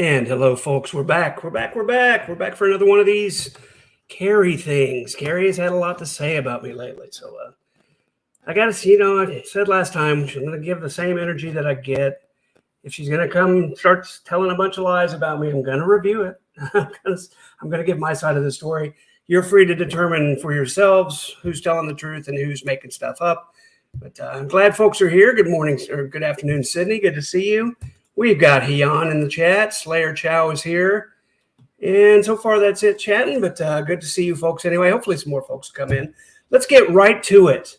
And hello, folks. We're back. We're back. We're back. We're back for another one of these Carrie things. Carrie has had a lot to say about me lately. So I got to see, I said last time, I'm going to give the same energy that I get. If she's going to come start telling a bunch of lies about me, I'm going to review it. I'm going to give my side of the story. You're free to determine for yourselves who's telling the truth and who's making stuff up. But I'm glad folks are here. Good morning or good afternoon, Sydney. Good to see you. We've got Heon in the chat. Slayer Chow is here. And so far, that's it chatting. But good to see you folks anyway. Hopefully some more folks come in. Let's get right to it.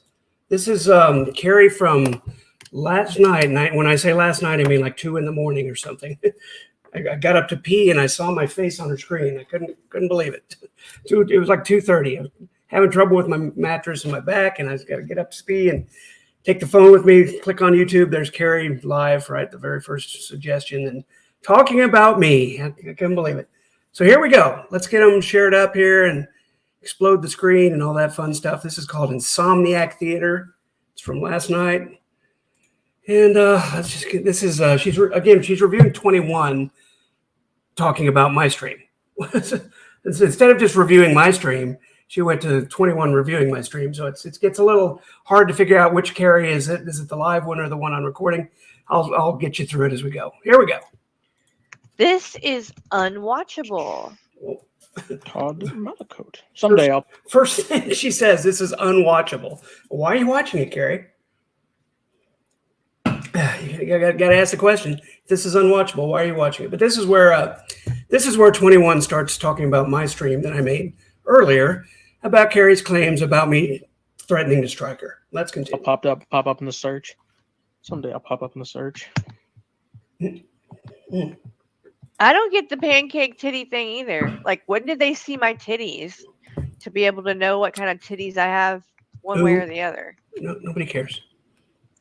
This is Carrie from last night. When I say last night, I mean like 2 a.m. or something. I got up to pee and I saw my face on her screen. I couldn't believe it. It was like 2:30. I was having trouble with my mattress and my back, and I got to get up to pee and take the phone with me, click on YouTube. There's Carrie live, right? The very first suggestion and talking about me. I couldn't believe it. So here we go. Let's get them shared up here and explode the screen and all that fun stuff. This is called Insomniac Theater. It's from last night. And she's reviewing 21, talking about my stream. Instead of just reviewing my stream, she went to 21 reviewing my stream. So it gets a little hard to figure out which Carrie is it. Is it the live one or the one on recording? I'll get you through it as we go. Here we go. This is unwatchable. Todd Malacote. Someday First thing she says, this is unwatchable. Why are you watching it, Carrie? You got to ask the question. This is unwatchable. Why are you watching it? But this is where 21 starts talking about my stream that I made earlier about Carrie's claims about me threatening to strike her. Let's continue. I'll pop up in the search. Someday I'll pop up in the search. I don't get the pancake titty thing either. Like, when did they see my titties to be able to know what kind of titties I have one way or the other? No, nobody cares.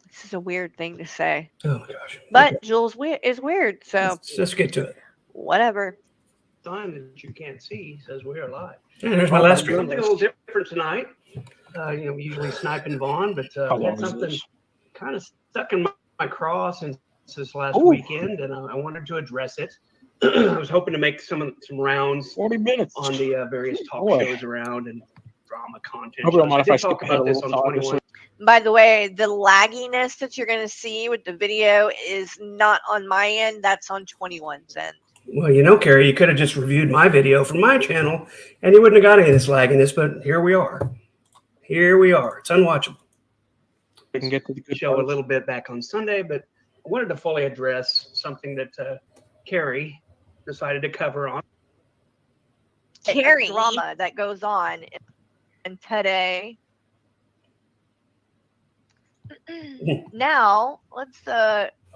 This is a weird thing to say. Oh, my gosh. But okay. Jules is weird, so... Let's get to it. Whatever. Sign that you can't see says we are live. Yeah, there's my last stream. Something a little different tonight. We usually snipe and Vaughn, but something kind of stuck in my craw since this last weekend, and I wanted to address it. I was hoping to make some rounds 40 minutes on the various talk shows around and drama content. I don't mind if I talk about this on 21. By the way, the lagginess that you're going to see with the video is not on my end. That's on 21's end. Well, Carrie, you could have just reviewed my video from my channel, and you wouldn't have got any of this lagginess, but here we are. Here we are. It's unwatchable. We can get to the good show a little bit back on Sunday, but I wanted to fully address something that Carrie decided to cover on. Carrie drama that goes on in today. Now let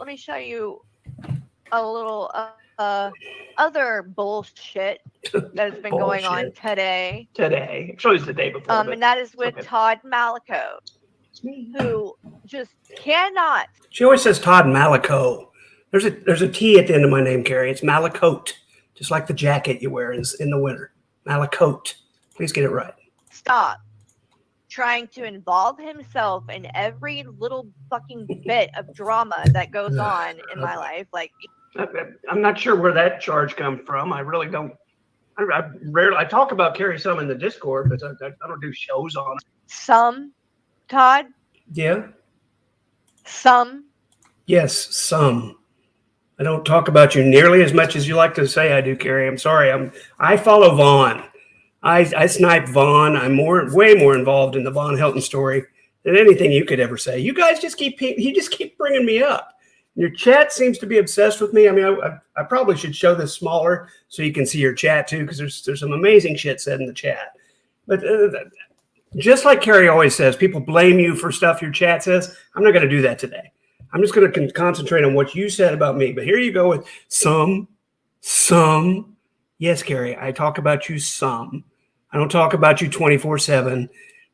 me show you a little other bullshit that has been going on today. Actually, it's the day before. And that is with Todd Malacote, who just cannot. She always says Todd Malacote. There's a T at the end of my name, Carrie. It's Malacote, just like the jacket you wear in the winter. Malacote. Please get it right. Stop trying to involve himself in every little fucking bit of drama that goes on in my life. Like, I'm not sure where that charge comes from. I really don't. I talk about Carrie some in the Discord, but I don't do shows on it. Some, Todd? Yeah. Some? Yes, some. I don't talk about you nearly as much as you like to say I do, Carrie. I'm sorry. I follow Vaughn. I snipe Vaughn. I'm way more involved in the Von Helton story than anything you could ever say. You guys just keep bringing me up. Your chat seems to be obsessed with me. I mean, I probably should show this smaller so you can see your chat too, because there's some amazing shit said in the chat. But just like Carrie always says, people blame you for stuff your chat says. I'm not going to do that today. I'm just going to concentrate on what you said about me. But here you go with some. Yes, Carrie, I talk about you some. I don't talk about you 24/7.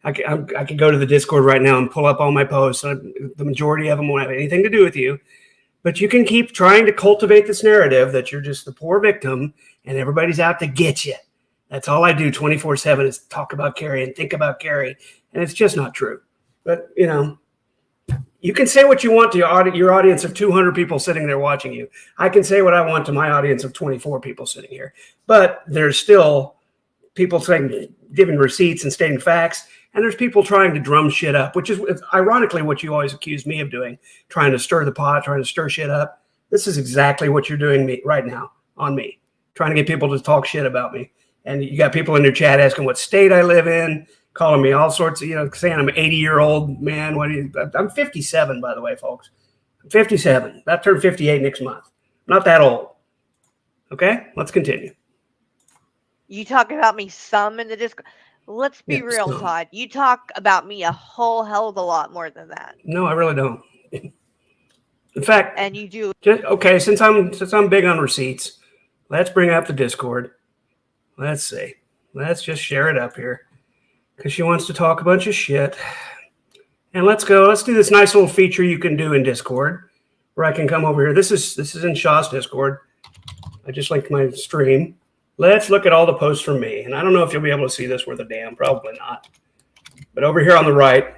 I could go to the Discord right now and pull up all my posts. The majority of them won't have anything to do with you. But you can keep trying to cultivate this narrative that you're just the poor victim and everybody's out to get you. That's all I do 24/7 is talk about Carrie and think about Carrie. And it's just not true. But, You can say what you want to your audience of 200 people sitting there watching you. I can say what I want to my audience of 24 people sitting here. But there's still people saying, giving receipts and stating facts. And there's people trying to drum shit up, which is ironically what you always accuse me of doing, trying to stir the pot, trying to stir shit up. This is exactly what you're doing right now on me, trying to get people to talk shit about me. And you got people in your chat asking what state I live in, calling me all sorts of, saying I'm an 80-year-old man. I'm 57, by the way, folks. I'm 57. About to turn 58 next month. I'm not that old. Okay, let's continue. You talk about me some in the Discord. Let's be real, some. Todd. You talk about me a whole hell of a lot more than that. No, I really don't. In fact, and you do. Okay, since I'm big on receipts, let's bring up the Discord. Let's see. Let's just share it up here because she wants to talk a bunch of shit. And let's go. Let's do this nice little feature you can do in Discord where I can come over here. This is in Shaw's Discord. I just linked my stream. Let's look at all the posts from me. And I don't know if you'll be able to see this worth a damn. Probably not. But over here on the right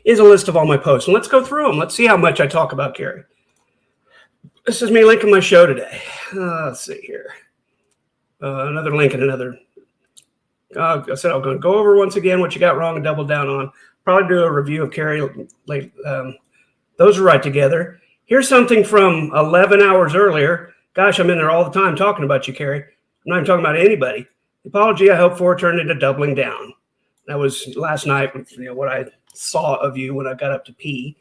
is a list of all my posts. And let's go through them. Let's see how much I talk about Carrie. This is me linking my show today. Let's see here. Another link and another. I said I'm going to go over once again what you got wrong and double down on. Probably do a review of Carrie. Those are right together. Here's something from 11 hours earlier. Gosh, I'm in there all the time talking about you, Carrie. I'm not even talking about anybody. The apology I hope for turned into doubling down. That was last night, what I saw of you when I got up to pee.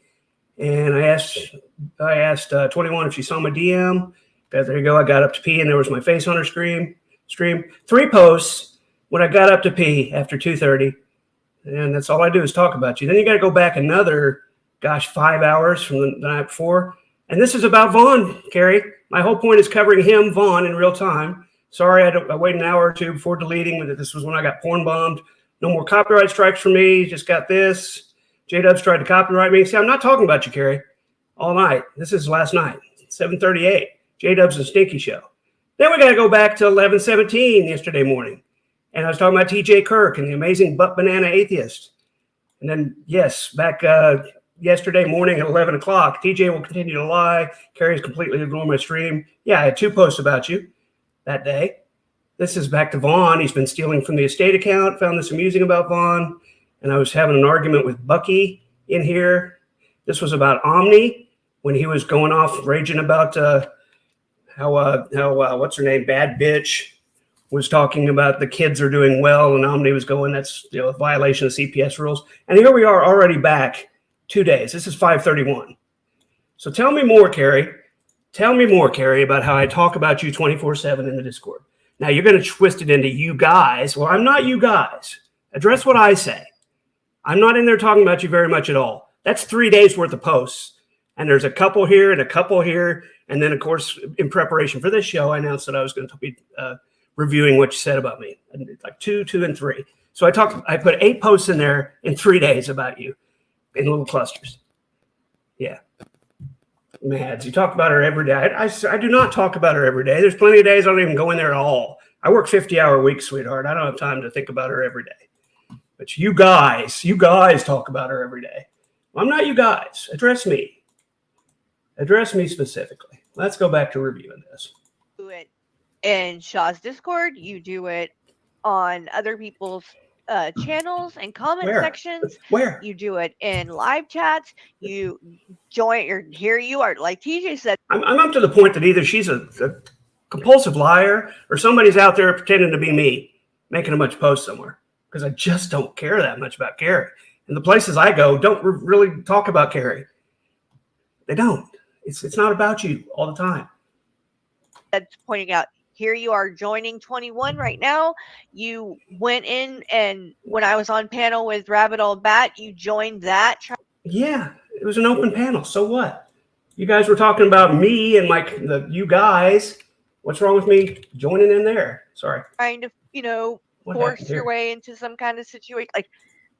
And I asked 21 if she saw my DM. There you go. I got up to pee, and there was my face on her stream. 3 posts when I got up to pee after 2:30. And that's all I do is talk about you. Then you got to go back another, 5 hours from the night before. And this is about Vaughn, Carrie. My whole point is covering him, Vaughn, in real time. Sorry, I waited an hour or two before deleting. This was when I got porn bombed. No more copyright strikes for me. Just got this. J-Dubs tried to copyright me. See, I'm not talking about you, Carrie, all night. This is last night, 7:38. J-Dubs and Stinky Show. Then we got to go back to 11:17 yesterday morning. And I was talking about T.J. Kirk and the amazing butt banana atheist. And then, yes, back yesterday morning at 11 o'clock, TJ will continue to lie. Carrie's completely ignored my stream. Yeah, I had 2 posts about you that day. This is back to Vaughn. He's been stealing from the estate account. Found this amusing about Vaughn. And I was having an argument with Bucky in here. This was about Omni when he was going off raging about how what's her name, bad bitch, was talking about the kids are doing well, and Omni was going, that's a violation of CPS rules. And here we are already back 2 days. This is 5:31. So tell me more, Carrie. Tell me more, Carrie, about how I talk about you 24/7 in the Discord. Now you're going to twist it into you guys. Well, I'm not you guys. Address what I say. I'm not in there talking about you very much at all. That's 3 days worth of posts. And there's a couple here and a couple here. And then, of course, in preparation for this show, I announced that I was going to be reviewing what you said about me. Like 2, 2, and 3. So I put 8 posts in there in 3 days about you in little clusters. Yeah. Mads, you talk about her every day. I do not talk about her every day. There's plenty of days I don't even go in there at all. I work 50-hour weeks, sweetheart. I don't have time to think about her every day. But you guys talk about her every day. Well, I'm not you guys. Address me. Address me specifically. Let's go back to reviewing this. Do it in Shaw's Discord. You do it on other people's channels and comment sections. Where? You do it in live chats. You join. Here you are, like TJ said. I'm up to the point that either she's a compulsive liar or somebody's out there pretending to be me, making a bunch of posts somewhere. Because I just don't care that much about Carrie. And the places I go don't really talk about Carrie. They don't. It's not about you all the time. That's pointing out. Here you are joining 21 right now. You went in, and when I was on panel with Rabbit Old Bat, you joined that. Yeah, it was an open panel. So what? You guys were talking about me and you guys. What's wrong with me joining in there? Sorry. Trying to, force your way into some kind of situation. Like,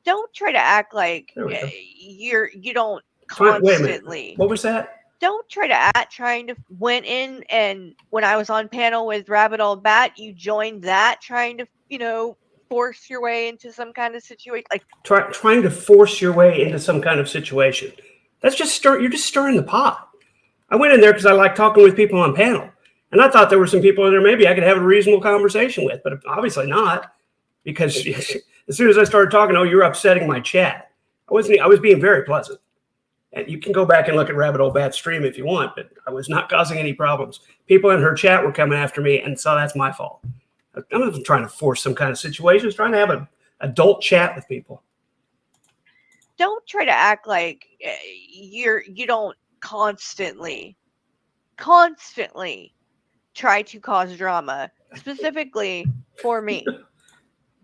don't try to act like you don't constantly. What was that? Don't try to act trying to went in, and when I was on panel with Rabbit Old Bat, you joined that trying to, force your way into some kind of situation? Like, trying to force your way into some kind of situation. That's just you're just stirring the pot. I went in there because I like talking with people on panel. And I thought there were some people in there maybe I could have a reasonable conversation with, but obviously not, because as soon as I started talking, oh, you're upsetting my chat. I was being very pleasant. And you can go back and look at Rabbit Hole Bat stream if you want, but I was not causing any problems. People in her chat were coming after me, and so that's my fault. I'm not trying to force some kind of situation. I was trying to have an adult chat with people. don't try to act like you don't constantly try to cause drama, specifically for me.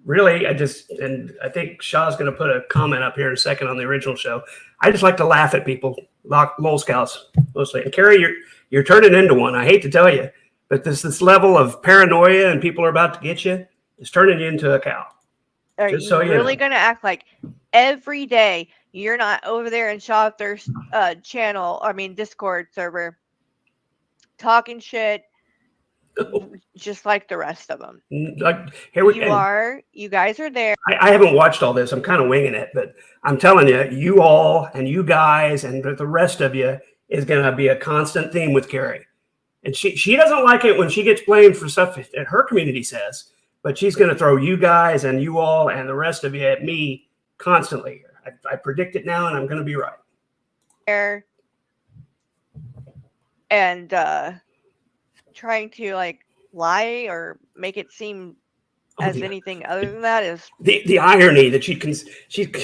Really, and I think Shaw's going to put a comment up here in a second on the original show. I just like to laugh at people, lol scouts mostly. And Carrie, you're turning into one. I hate to tell you, but this level of paranoia and people are about to get you is turning you into a cow. Are Just you so you really know. going to act like every day you're not over there in Shaw Thirst Discord server talking shit just like the rest of them? You guys are there. I haven't watched all this. I'm kind of winging it, but I'm telling you, you all and you guys and the rest of you is going to be a constant theme with Carrie. And she doesn't like it when she gets blamed for stuff that her community says, but she's going to throw you guys and you all and the rest of you at me constantly. I predict it now, and I'm going to be right. There and trying to like lie or make it seem as anything other than that is the irony that she's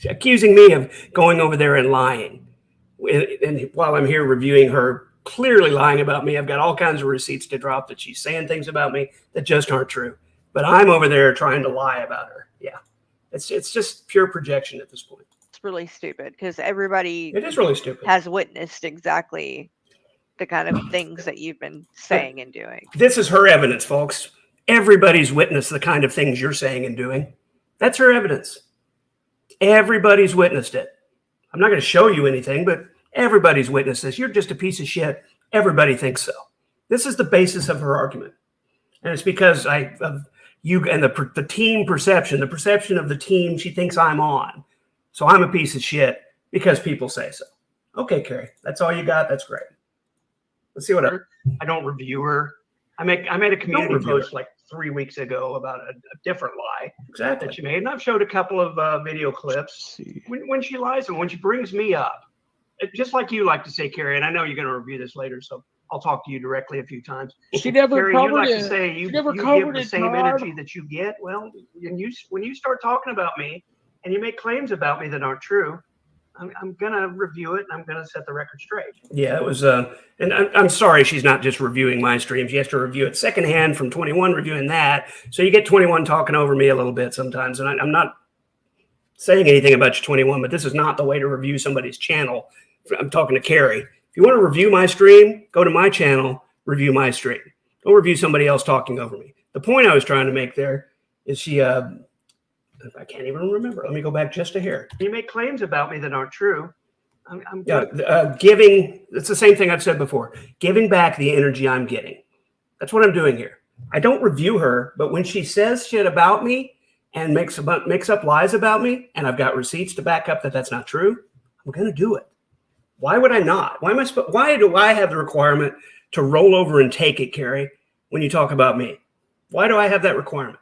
accusing me of going over there and lying, and while I'm here reviewing her clearly lying about me. I've got all kinds of receipts to drop that she's saying things about me that just aren't true, but I'm over there trying to lie about her. Yeah, it's just pure projection at this point. It's really stupid because everybody It is really stupid. Has witnessed exactly the kind of things that you've been saying and doing. This is her evidence, folks. Everybody's witnessed the kind of things you're saying and doing. That's her evidence. Everybody's witnessed it. I'm not going to show you anything, but everybody's witnessed this. You're just a piece of shit. Everybody thinks so. This is the basis of her argument. And it's because of you and the team perception, the perception of the team she thinks I'm on. So I'm a piece of shit because people say so. Okay, Carrie, that's all you got. That's great. Let's see what I don't review her. I made a community post like 3 weeks ago about a different lie that she made, and I've showed a couple of video clips when she lies and when she brings me up, just like you like to say, Carrie. And I know you're going to review this later, so I'll talk to you directly a few times. She never Carrie, covered you like it. to say you give the same energy that you get. Well, when you start talking about me and you make claims about me that aren't true, I'm going to review it, and I'm going to set the record straight. Yeah, it was, and I'm sorry she's not just reviewing my stream. She has to review it secondhand from 21 reviewing that. So you get 21 talking over me a little bit sometimes, and I'm not saying anything about you, 21, but this is not the way to review somebody's channel. I'm talking to Carrie. If you want to review my stream, go to my channel, review my stream. Don't review somebody else talking over me. The point I was trying to make there is I can't even remember. Let me go back just a hair. You make claims about me that aren't true. Giving, it's the same thing I've said before, giving back the energy I'm getting. That's what I'm doing here. I don't review her, but when she says shit about me and makes up lies about me, and I've got receipts to back up that that's not true, I'm going to do it. Why would I not? Why do I have the requirement to roll over and take it, Carrie, when you talk about me? Why do I have that requirement?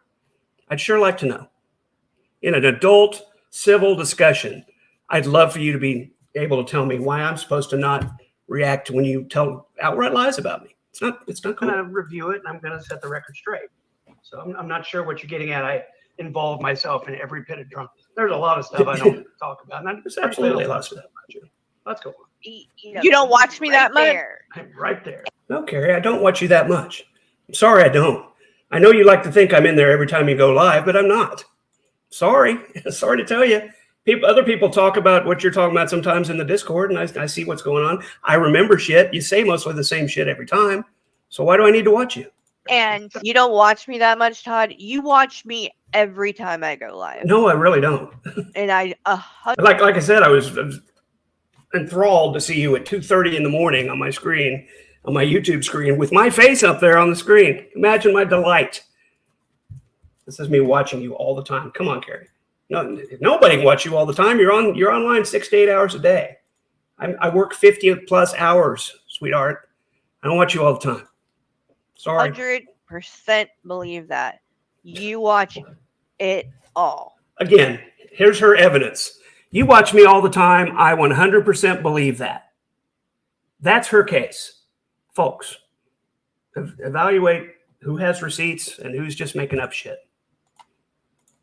I'd sure like to know. In an adult civil discussion, I'd love for you to be able to tell me why I'm supposed to not react when you tell outright lies about me. It's not cool. I'm going to review it, and I'm going to set the record straight. So I'm not sure what you're getting at. I involve myself in every pit of drama. There's a lot of stuff I don't talk about. And there's absolutely a lot of stuff about you. Let's go on. You don't watch me that much? I'm right there. No, Carrie, I don't watch you that much. I'm sorry, I don't. I know you like to think I'm in there every time you go live, but I'm not. Sorry to tell you. Other people talk about what you're talking about sometimes in the Discord, and I see what's going on. I remember shit. You say mostly the same shit every time. So why do I need to watch you? And you don't watch me that much, Todd. You watch me every time I go live. No, I really don't. And like I said, I was enthralled to see you at 2:30 in the morning on my screen, on my YouTube screen, with my face up there on the screen. Imagine my delight. This is me watching you all the time. Come on, Carrie. No, nobody can watch you all the time. You're online 6 to 8 hours a day. I work 50 plus hours, sweetheart. I don't watch you all the time. Sorry. 100% believe that. You watch it all. Again, here's her evidence. You watch me all the time. I 100% believe that. That's her case. Folks, evaluate who has receipts and who's just making up shit.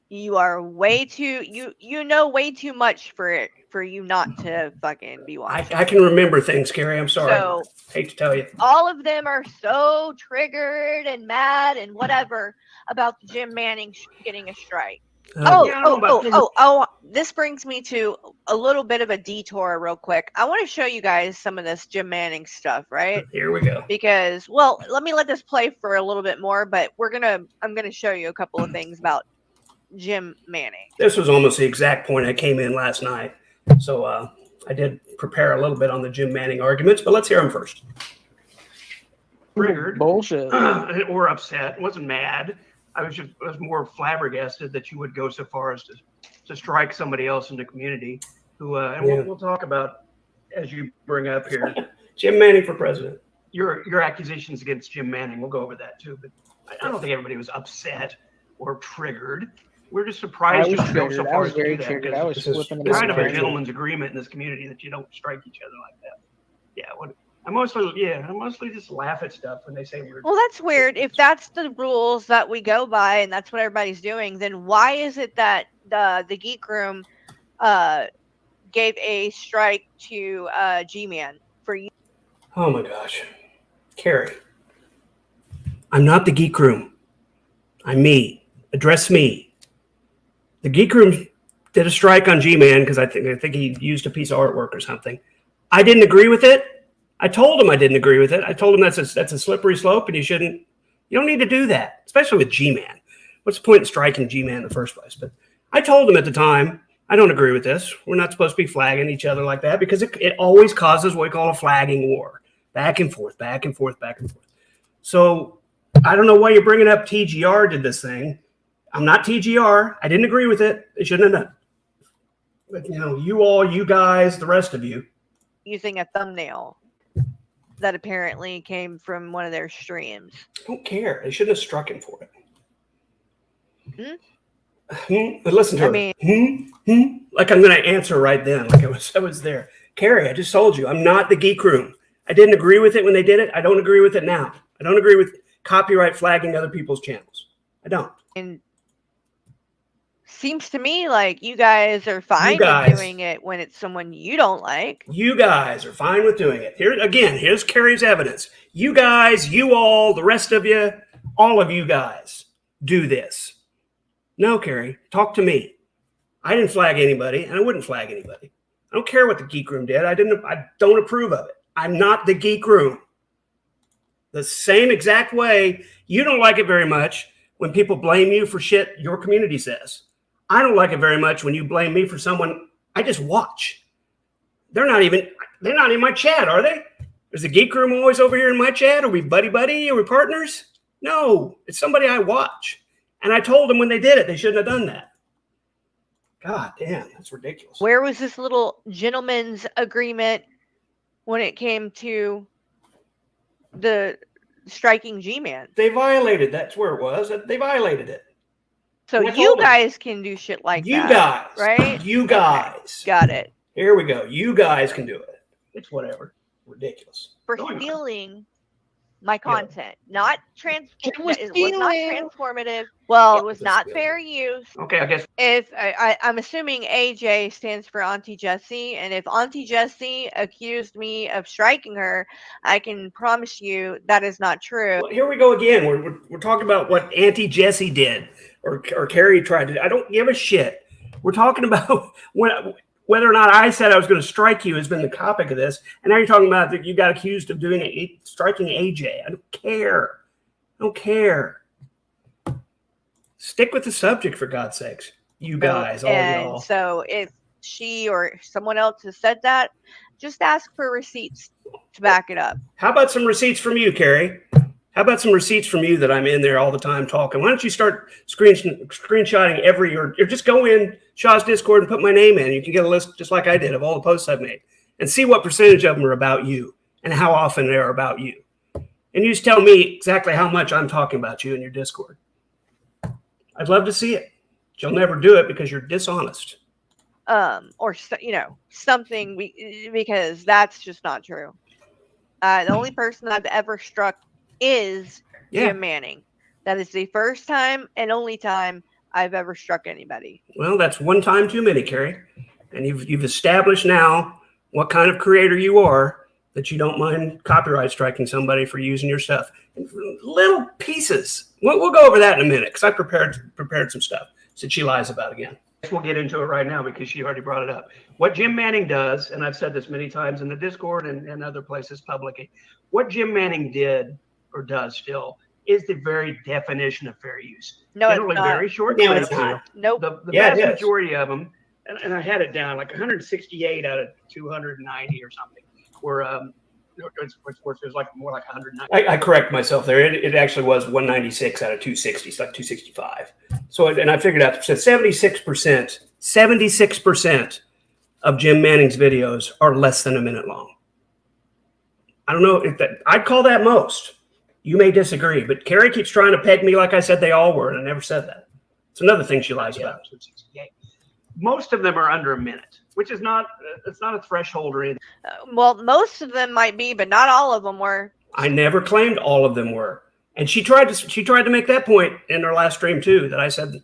You are way too you know way too much for you not to fucking be watching. I can remember things, Carrie. I'm sorry. So, hate to tell you. all of them are so triggered and mad and whatever about Jim Manning getting a strike. This brings me to a little bit of a detour real quick. I want to show you guys some of this Jim Manning stuff, right? Here we go. Because, well, let this play for a little bit more, but I'm gonna show you a couple of things about Jim Manning. This was almost the exact point I came in last night. So I did prepare a little bit on the Jim Manning arguments, but let's hear them first. Triggered. Bullshit. Or upset. Wasn't mad. I was more flabbergasted that you would go so far as to strike somebody else in the community who, we'll talk about, as you bring up here, Jim Manning for president. Your accusations against Jim Manning, we'll go over that too, but I don't think everybody was upset or triggered. We're just surprised you go so far as to do that. Triggered. I was flipping It's kind of a gentleman's agreement in this community that you don't strike each other like that. Yeah, I mostly just laugh at stuff when they say weird. Well, that's weird. If that's the rules that we go by and that's what everybody's doing, then why is it that the Geek Room gave a strike to G-Man for you? Oh my gosh. Carrie, I'm not the Geek Room. I'm me. Address me. The Geek Room did a strike on G-Man because I think he used a piece of artwork or something. I didn't agree with it. I told him I didn't agree with it. I told him that's a slippery slope and you don't need to do that, especially with G-Man. What's the point in striking G-Man in the first place? But I told him at the time, I don't agree with this. We're not supposed to be flagging each other like that because it always causes what we call a flagging war. Back and forth, back and forth, back and forth. So I don't know why you're bringing up TGR did this thing. I'm not TGR. I didn't agree with it. They shouldn't have done. But, you guys, the rest of you. Using a thumbnail that apparently came from one of their streams. I don't care. They shouldn't have struck him for it. But listen to her. Like I'm going to answer right then. Like I was there. Carrie, I just told you, I'm not the Geek Room. I didn't agree with it when they did it. I don't agree with it now. I don't agree with copyright flagging other people's channels. I don't. And seems to me like you guys are fine with doing it when it's someone you don't like. You guys are fine with doing it. Here's Carrie's evidence. You guys, you all, the rest of you, all of you guys do this. No, Carrie, talk to me. I didn't flag anybody, and I wouldn't flag anybody. I don't care what the Geek Room did. I don't approve of it. I'm not the Geek Room. The same exact way you don't like it very much when people blame you for shit your community says. I don't like it very much when you blame me for someone I just watch. They're not in my chat, are they? Is the Geek Room always over here in my chat? Are we buddy? Are we partners? No, it's somebody I watch. And I told them when they did it, they shouldn't have done that. God damn, that's ridiculous. Where was this little gentleman's agreement when it came to the striking G-Man? They violated. That's where it was. They violated it. So you guys can do shit like that. You guys. Right? You guys. Okay, got it. Here we go. You guys can do it. It's whatever. Ridiculous. For stealing my content. Not it was not transformative. Well, it was not fair use. Okay, I guess. If I'm assuming AJ stands for Auntie Jessie, and if Auntie Jessie accused me of striking her, I can promise you that is not true. Well, here we go again. We're talking about what Auntie Jessie did or Carrie tried to. I don't give a shit. We're talking about whether or not I said I was going to strike you has been the topic of this, and now you're talking about that you got accused of striking AJ. I don't care. I don't care. Stick with the subject, for God's sakes. You guys, all y'all. So if she or someone else has said that, just ask for receipts to back it up. How about some receipts from you, Carrie? How about some receipts from you that I'm in there all the time talking? Why don't you start screenshotting or just go in Shaw's Discord and put my name in. You can get a list just like I did of all the posts I've made and see what percentage of them are about you and how often they're about you. And you just tell me exactly how much I'm talking about you in your Discord. I'd love to see it. You'll never do it because you're dishonest. Or something, because that's just not true. The only person I've ever struck is Jim Manning. That is the first time and only time I've ever struck anybody. Well, that's one time too many, Carrie. And you've established now what kind of creator you are, that you don't mind copyright striking somebody for using your stuff. Little pieces. We'll go over that in a minute because I prepared some stuff that she lies about again. We'll get into it right now because she already brought it up. What Jim Manning does, and I've said this many times in the Discord and other places publicly, what Jim Manning did or does still is the very definition of fair use. No, generally it's not. very short No, clips. it's not. Nope. The vast majority of them, and I had it down like 168 out of 290 or something, were which was like more like 190. I correct myself there. It actually was 196 out of 260, so like 265. So, and I figured out, so 76% of Jim Manning's videos are less than a minute long. I don't know if that, I'd call that most. You may disagree, but Carrie keeps trying to peg me like I said they all were, and I never said that. It's another thing she lies about. Most of them are under a minute, which is not, it's not a threshold or anything. Well, most of them might be, but not all of them were. I never claimed all of them were. And she tried to make that point in her last stream too, that I said,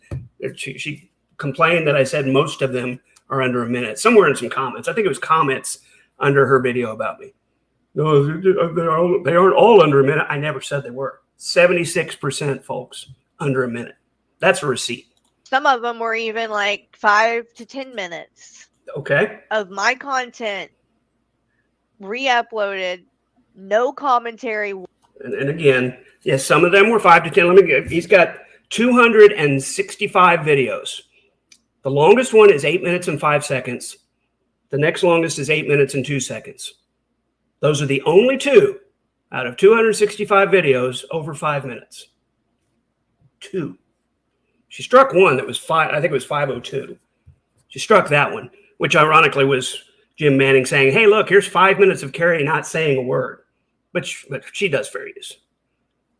she complained that I said most of them are under a minute, somewhere in some comments. I think it was comments under her video about me. No, they aren't all under a minute. I never said they were. 76%, folks, under a minute. That's a receipt. Some of them were even like 5 to 10 minutes. Okay. Of my content re-uploaded, no commentary. And again, yes, some of them were 5 to 10. He's got 265 videos. The longest one is 8 minutes and 5 seconds. The next longest is 8 minutes and 2 seconds. Those are the only two out of 265 videos over 5 minutes. 2. She struck one that was I think it was 502. She struck that one, which ironically was Jim Manning saying, hey, look, here's 5 minutes of Carrie not saying a word. But she does fair use.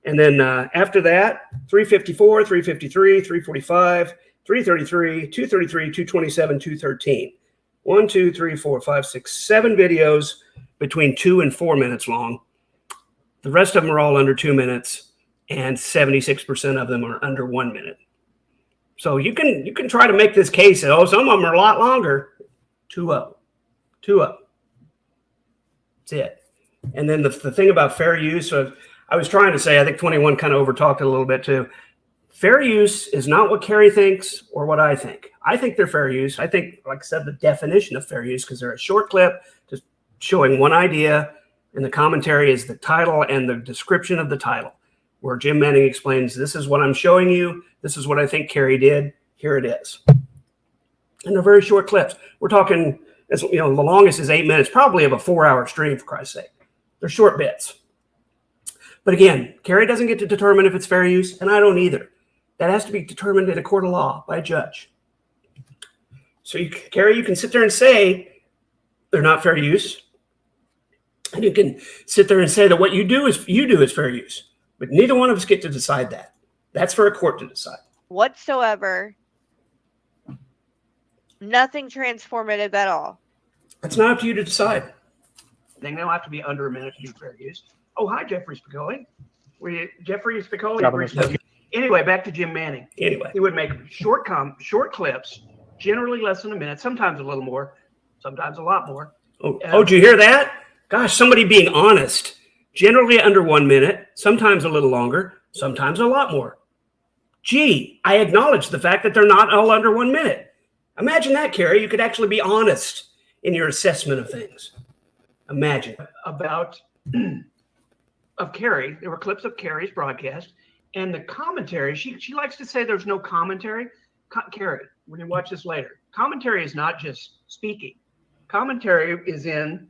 And then after that, 354, 353, 345, 333, 233, 227, 213. 1, 2, 3, 4, 5, 6, 7 videos between 2 and 4 minutes long. The rest of them are all under 2 minutes, and 76% of them are under 1 minute. So you can try to make this case that, oh, some of them are a lot longer. 2 up. That's it. And then the thing about fair use, so I was trying to say, I think 21 kind of overtalked it a little bit too. Fair use is not what Carrie thinks or what I think. I think they're fair use. I think, like I said, the definition of fair use, because they're a short clip just showing one idea, and the commentary is the title and the description of the title, where Jim Manning explains, this is what I'm showing you. This is what I think Carrie did. Here it is. And they're very short clips. We're talking, the longest is 8 minutes, probably of a 4-hour stream, for Christ's sake. They're short bits. But again, Carrie doesn't get to determine if it's fair use, and I don't either. That has to be determined in a court of law by a judge. So, Carrie, you can sit there and say they're not fair use. And you can sit there and say that what you do is fair use. But neither one of us get to decide that. That's for a court to decide. Whatsoever. Nothing transformative at all. It's not up to you to decide. They don't have to be under a minute to do fair use. Oh, hi, Jeffrey Spicoli. Jeffrey Spicoli. Anyway, back to Jim Manning. Anyway, he would make short clips, generally less than a minute, sometimes a little more, sometimes a lot more. Oh, did you hear that? Gosh, somebody being honest. Generally under 1 minute, sometimes a little longer, sometimes a lot more. Gee, I acknowledge the fact that they're not all under 1 minute. Imagine that, Carrie. You could actually be honest in your assessment of things. Imagine. Of Carrie, there were clips of Carrie's broadcast, and the commentary, she likes to say there's no commentary. Carrie, when you watch this later, commentary is not just speaking. Commentary is in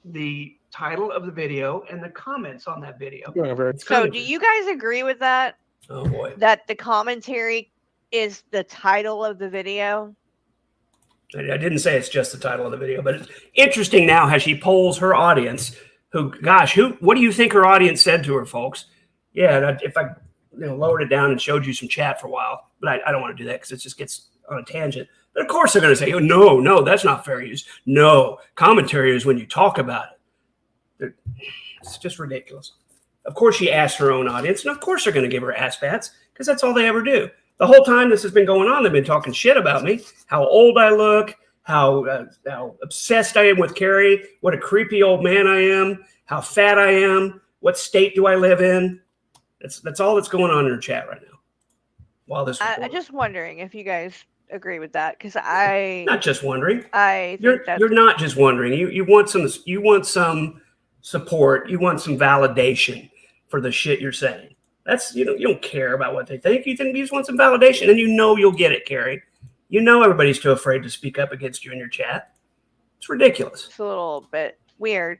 the title of the video and the comments on that video. Doing a very It's So, do commentary. you guys agree with that? Oh boy. That the commentary is the title of the video? I didn't say it's just the title of the video, but it's interesting now how she polls her audience. What do you think her audience said to her, folks? Yeah, if I lowered it down and showed you some chat for a while, but I don't want to do that because it just gets on a tangent. But of course they're going to say, oh, no, that's not fair use. No, commentary is when you talk about it. It's just ridiculous. Of course she asked her own audience, and of course they're going to give her ass bats because that's all they ever do. The whole time this has been going on, they've been talking shit about me, how old I look, how obsessed I am with Carrie, what a creepy old man I am, how fat I am, what state do I live in. That's all that's going on in her chat right now. While this, I'm just wondering if you guys agree with that, because not just wondering. I think that's You're not just wondering. You want some support. You want some validation for the shit you're saying. That's you don't care about what they think. You just want some validation, and you'll get it, Carrie. Everybody's too afraid to speak up against you in your chat. It's ridiculous. It's a little bit weird.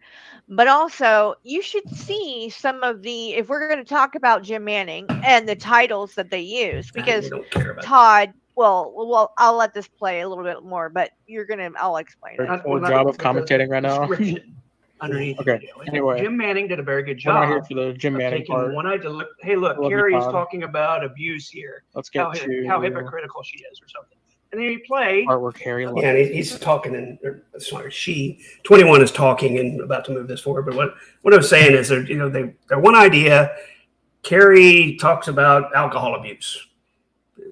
But also, you should see some of if we're going to talk about Jim Manning and the titles that they use, because You don't care about Todd, well, I'll let this play a little bit more, but I'll explain it. Very full job of commentating right now. Underneath Okay, the video. anyway. Jim Manning did a very good We're not here job for the Jim of Manning taking part. one eye to look. Hey, look, Love you, Carrie's Todd. talking about abuse here. Let's get How to hypocritical she is, or something. And then you play. part where Carrie Yeah, and he's talking, she 21 is talking and about to move this forward. But what I was saying is, they're one idea. Carrie talks about alcohol abuse.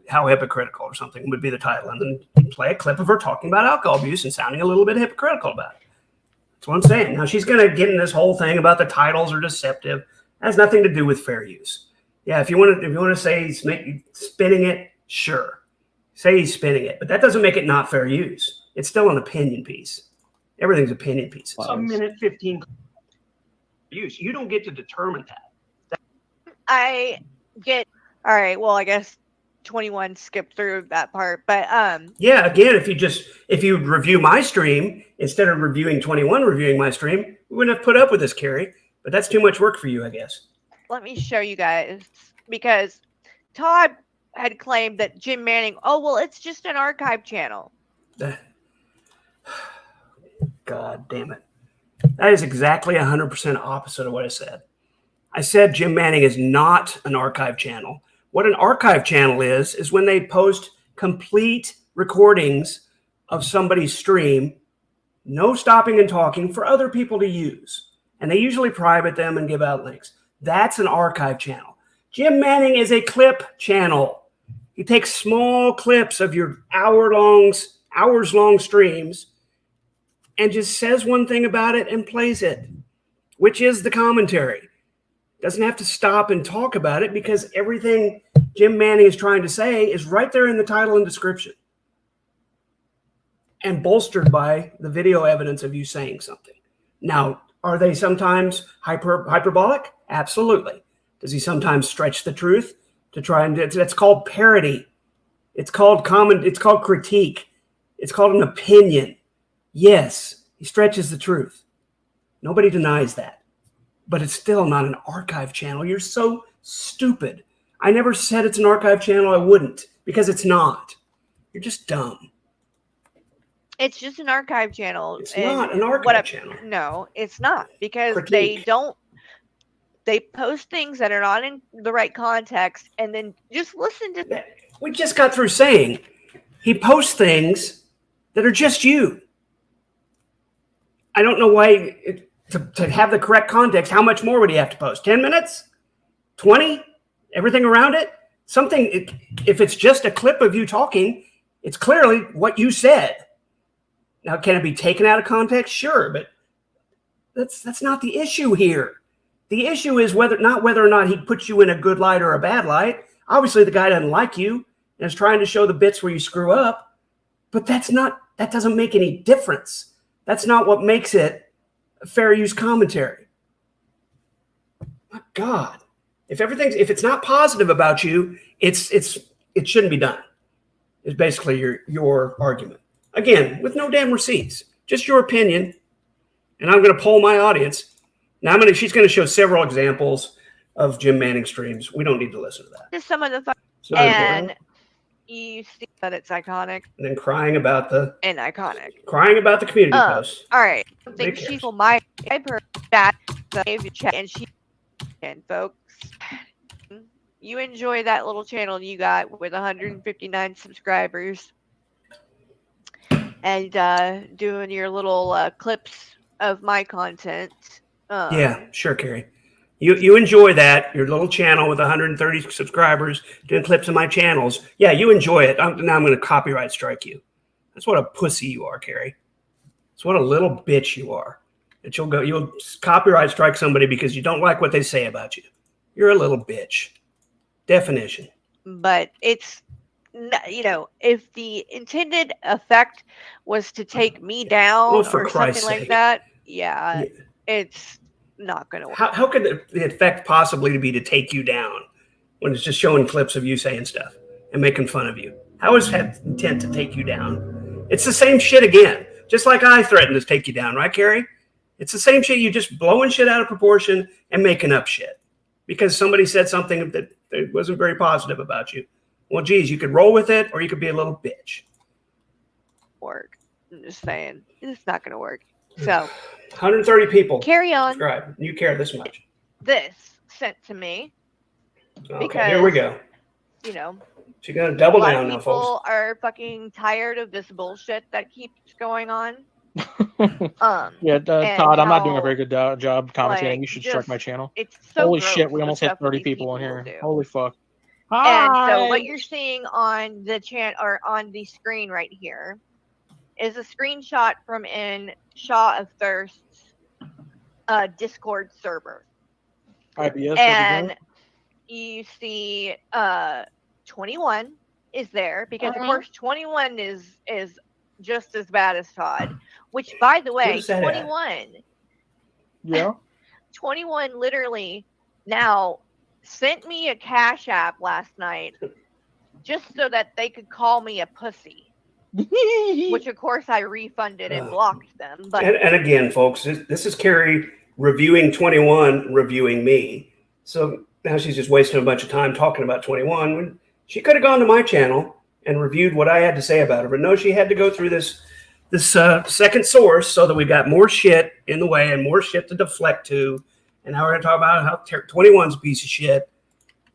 How hypocritical, or something would be the title, and then play a clip of her talking about alcohol abuse and sounding a little bit hypocritical about it. That's what I'm saying. Now she's going to get in this whole thing about the titles are deceptive. It has nothing to do with fair use. Yeah, if you want to say he's spinning it, sure, say he's spinning it, but that doesn't make it not fair use. It's still an opinion piece. Everything's opinion pieces. Wow. A minute 15 use. You don't get to determine that. I get all right. Well, I guess 21 skipped through that part, but Yeah, again, if you review my stream instead of reviewing 21 reviewing my stream, we wouldn't have put up with this, Carrie. But that's too much work for you, I guess. let me show you guys, because Todd had claimed that Jim Manning, it's just an archive channel. God damn it. That is exactly 100% opposite of what I said. I said Jim Manning is not an archive channel. What an archive channel is when they post complete recordings of somebody's stream, no stopping and talking, for other people to use. And they usually private them and give out links. That's an archive channel. Jim Manning is a clip channel. He takes small clips of your hours-long streams and just says one thing about it and plays it, which is the commentary. Doesn't have to stop and talk about it because everything Jim Manning is trying to say is right there in the title and description, and bolstered by the video evidence of you saying something. Now, are they sometimes hyperbolic? Absolutely. Does he sometimes stretch the truth to try and? That's called parody. It's called It's called critique. It's called an opinion. Yes, he stretches the truth. Nobody denies that. But it's still not an archive channel. You're so stupid. I never said it's an archive channel. I wouldn't, because it's not. You're just dumb. It's just an archive channel. It's not an archive channel. No, it's not, because Critique. they post things that are not in the right context, and then just listen to. We just got through saying he posts things that are just you. I don't know why. To have the correct context, how much more would he have to post? 10 minutes? 20? Everything around it? Something, if it's just a clip of you talking, it's clearly what you said. Now, can it be taken out of context? Sure, but that's not the issue here. The issue is whether or not he puts you in a good light or a bad light. Obviously, the guy doesn't like you and is trying to show the bits where you screw up, but that doesn't make any difference. That's not what makes it fair use commentary. My God, if it's not positive about you, it shouldn't be done. Is basically your argument. Again, with no damn receipts, just your opinion. And I'm going to poll my audience. Now she's going to show several examples of Jim Manning streams. We don't need to listen to that. Just some of the fun. It's not important. And you see that it's iconic And then crying about the community posts. All right. I Who think cares? she will my her that and she and folks. You enjoy that little channel you got with 159 subscribers and doing your little clips of my content. Yeah, sure, Carrie. You enjoy that, your little channel with 130 subscribers doing clips of my channels. Yeah, you enjoy it. Now I'm going to copyright strike you. That's what a pussy you are, Carrie. That's what a little bitch you are. That you'll copyright strike somebody because you don't like what they say about you. You're a little bitch. Definition. But it's, if the intended effect was to take me down Well, for or Christ's something like sake. that, yeah, it's not going to work. How could the effect possibly be to take you down when it's just showing clips of you saying stuff and making fun of you? How is that intent to take you down? It's the same shit again. Just like I threatened to take you down, right, Carrie? It's the same shit. You just blowing shit out of proportion and making up shit because somebody said something that wasn't very positive about you. Well, geez, you could roll with it or you could be a little bitch. Work. I'm just saying, it's not going to work. So 130 people. Carry on. Subscribe. You care this much. This sent to me. Okay, Because, here we go. She's going to double a lot down of now, people folks. are fucking tired of this bullshit that keeps going on. Yeah, and Todd, I'm not doing a how, very good job commentating. like, you should strike just- my channel. It's so Holy gross, shit, we the almost hit stuff 30 these people in will here. do. Holy fuck. And so Hi! what you're seeing on the or on the screen right here is a screenshot from in Shaw of Thirst's Discord server. IBS And you see 21 is there because of course 21 is just as bad as Todd, which by the way, Where's that at? 21 Yeah. 21 literally now sent me a Cash App last night just so that they could call me a pussy, which of course I refunded and blocked them. But And again, folks, this is Carrie reviewing 21, reviewing me. So now she's just wasting a bunch of time talking about 21 when she could have gone to my channel and reviewed what I had to say about her. But no, she had to go through this second source so that we got more shit in the way and more shit to deflect to. And now we're going to talk about how 21's a piece of shit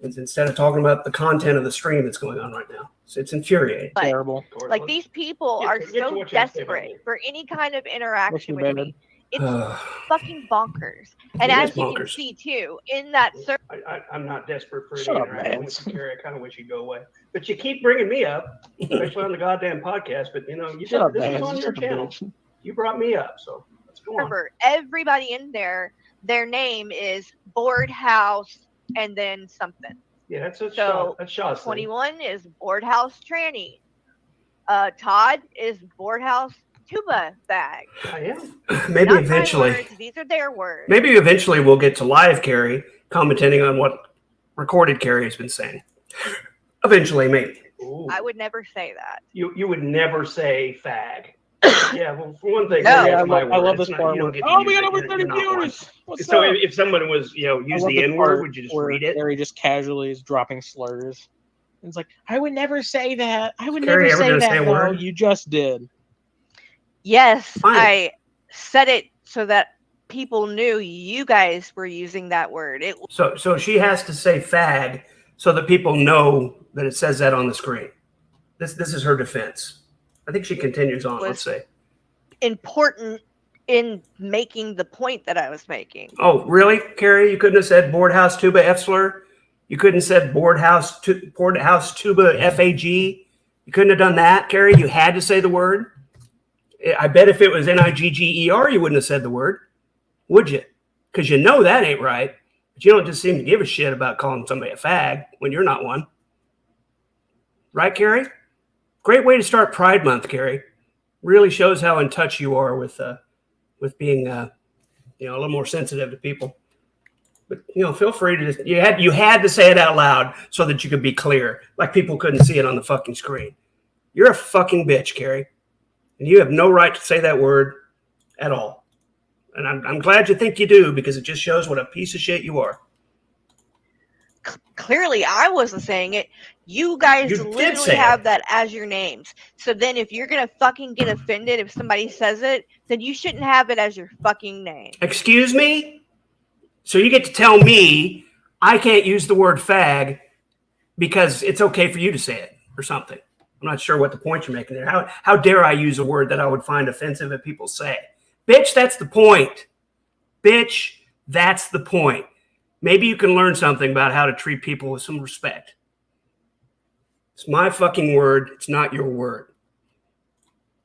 instead of talking about the content of the stream that's going on right now. So it's infuriating. Terrible. like these people are Get to so what you have to say about desperate for any kind of interaction Looking with bad. me. It's fucking bonkers. And It as is you can bonkers. see too, in that server, I'm not desperate for any Shut up, interaction man. with you, Carrie. I kind of wish you'd go away. But you keep bringing me up, especially on the goddamn podcast. But, you Shut up, said this man. was on your Shut up, channel. bitch. You brought me up, so let's go on. everybody in there, their name is Board House and then something. Yeah, that's So, Shaw's thing. 21 is Board House Tranny. Todd is Board House Tuba Bag. I am. Maybe Not my eventually. words, these are their words. Maybe eventually we'll get to live Carrie commenting on what recorded Carrie has been saying. Eventually, maybe. Ooh. I would never say that. You would never say fag. Yeah, well, for one thing, No. Yeah, my I word. love It's this not- part. you don't where- get to Oh, use we got it. over You're 30 not one. viewers. What's So up? if someone was, I use love the this N part word, would you just where read it? Carrie just casually is dropping slurs. It's like, I would never say that. I would Carrie never ever say gonna that. say a No, word? you just did. Yes, Fine. I said it so that people knew you guys were using that word. It So she has to say fag so that people know that it says that on the screen. This is her defense. I think she continues on. Let's say. important in making the point that I was making. Oh, really, Carrie? You couldn't have said board house tuba F slur. You couldn't have said board house tuba FAG. You couldn't have done that, Carrie. You had to say the word. I bet if it was NIGGER, you wouldn't have said the word, would you? Because you know that ain't right. But you don't just seem to give a shit about calling somebody a fag when you're not one. Right, Carrie? Great way to start Pride Month, Carrie. Really shows how in touch you are with being a little more sensitive to people. But feel free to just you had to say it out loud so that you could be clear, like people couldn't see it on the fucking screen. You're a fucking bitch, Carrie, and you have no right to say that word at all. And I'm glad you think you do, because it just shows what a piece of shit you are. Clearly, I wasn't saying it. You guys You did literally say have it. that as your names. So then if you're going to fucking get offended if somebody says it, then you shouldn't have it as your fucking name. Excuse me? So you get to tell me I can't use the word fag because it's okay for you to say it or something. I'm not sure what the point you're making there. How dare I use a word that I would find offensive if people say? Bitch, that's the point. Bitch, that's the point. Maybe you can learn something about how to treat people with some respect. It's my fucking word. It's not your word.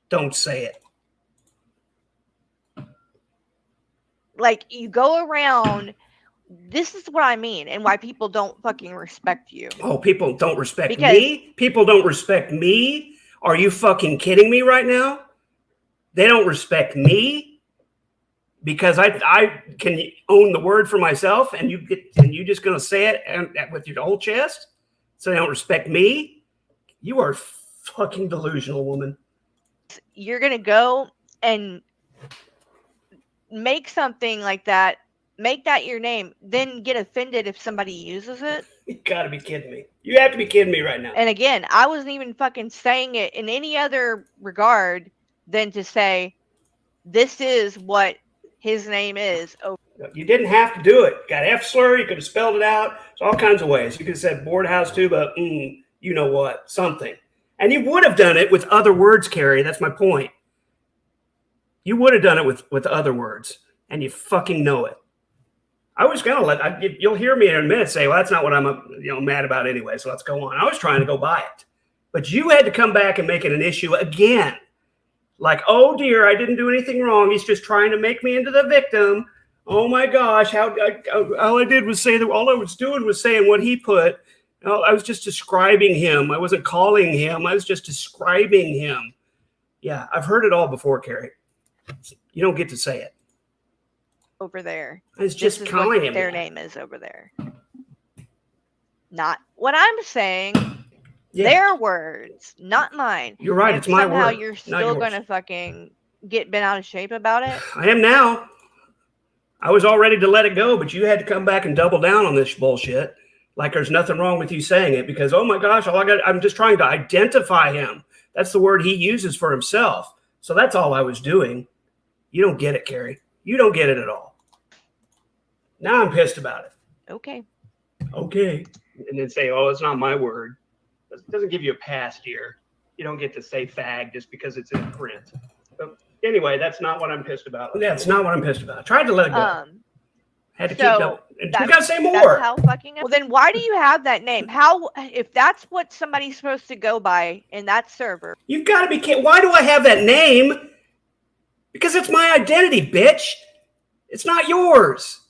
Don't say it. Like, you go around, this is what I mean, and why people don't fucking respect you. Oh, people don't respect Because- me? People don't respect me? Are you fucking kidding me right now? They don't respect me because I can own the word for myself, and you just gonna say it with your whole chest? So they don't respect me? You are fucking delusional, woman. You're going to go and make something like that, make that your name, then get offended if somebody uses it. You gotta be kidding me. You have to be kidding me right now. And again, I wasn't even fucking saying it in any other regard than to say, this is what his name is. Oh, You didn't have to do it. Got F slur. You could have spelled it out. There's all kinds of ways. You could have said board house too, but you know what? Something. And you would have done it with other words, Carrie. That's my point. You would have done it with other words, and you fucking know it. I was gonna you'll hear me in a minute say, well, that's not what I'm mad about anyway. So let's go on. I was trying to go by it, but you had to come back and make it an issue again. Like, oh dear, I didn't do anything wrong. He's just trying to make me into the victim. Oh my gosh, all I did was say that. All I was doing was saying what he put. I was just describing him. I wasn't calling him. I was just describing him. Yeah, I've heard it all before, Carrie. You don't get to say it. over there. It's just This is calling what him. their name is over there. Not what I'm saying. Yeah. Their words, not mine. You're right. And It's my somehow word. you're not still yours. gonna fucking get bent out of shape about it. I am now. I was all ready to let it go, but you had to come back and double down on this bullshit. Like there's nothing wrong with you saying it because, oh my gosh, I'm just trying to identify him. That's the word he uses for himself. So that's all I was doing. You don't get it, Carrie. You don't get it at all. Now I'm pissed about it. Okay. Okay. And then say, oh, it's not my word. It doesn't give you a pass, dear. You don't get to say fag just because it's in print. But anyway, that's not what I'm pissed about. That's not what I'm pissed about. I tried to let it go. Had to keep going. You got to say more. That's how fucking. Well, then why do you have that name? How, if that's what somebody's supposed to go by in that server? You've got to be kidding. Why do I have that name? Because it's my identity, bitch. It's not yours.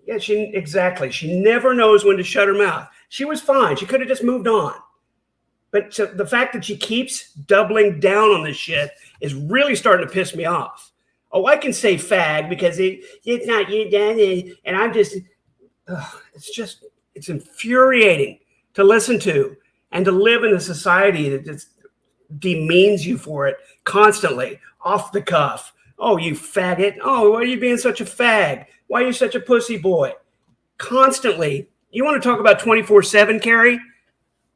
Yeah, exactly. She never knows when to shut her mouth. She was fine. She could have just moved on. But the fact that she keeps doubling down on this shit is really starting to piss me off. Oh, I can say fag because it's not you, Danny, and I'm just, it's infuriating to listen to and to live in a society that just demeans you for it constantly, off the cuff. Oh, you faggot. Oh, why are you being such a fag? Why are you such a pussy boy? Constantly. You want to talk about 24/7, Carrie?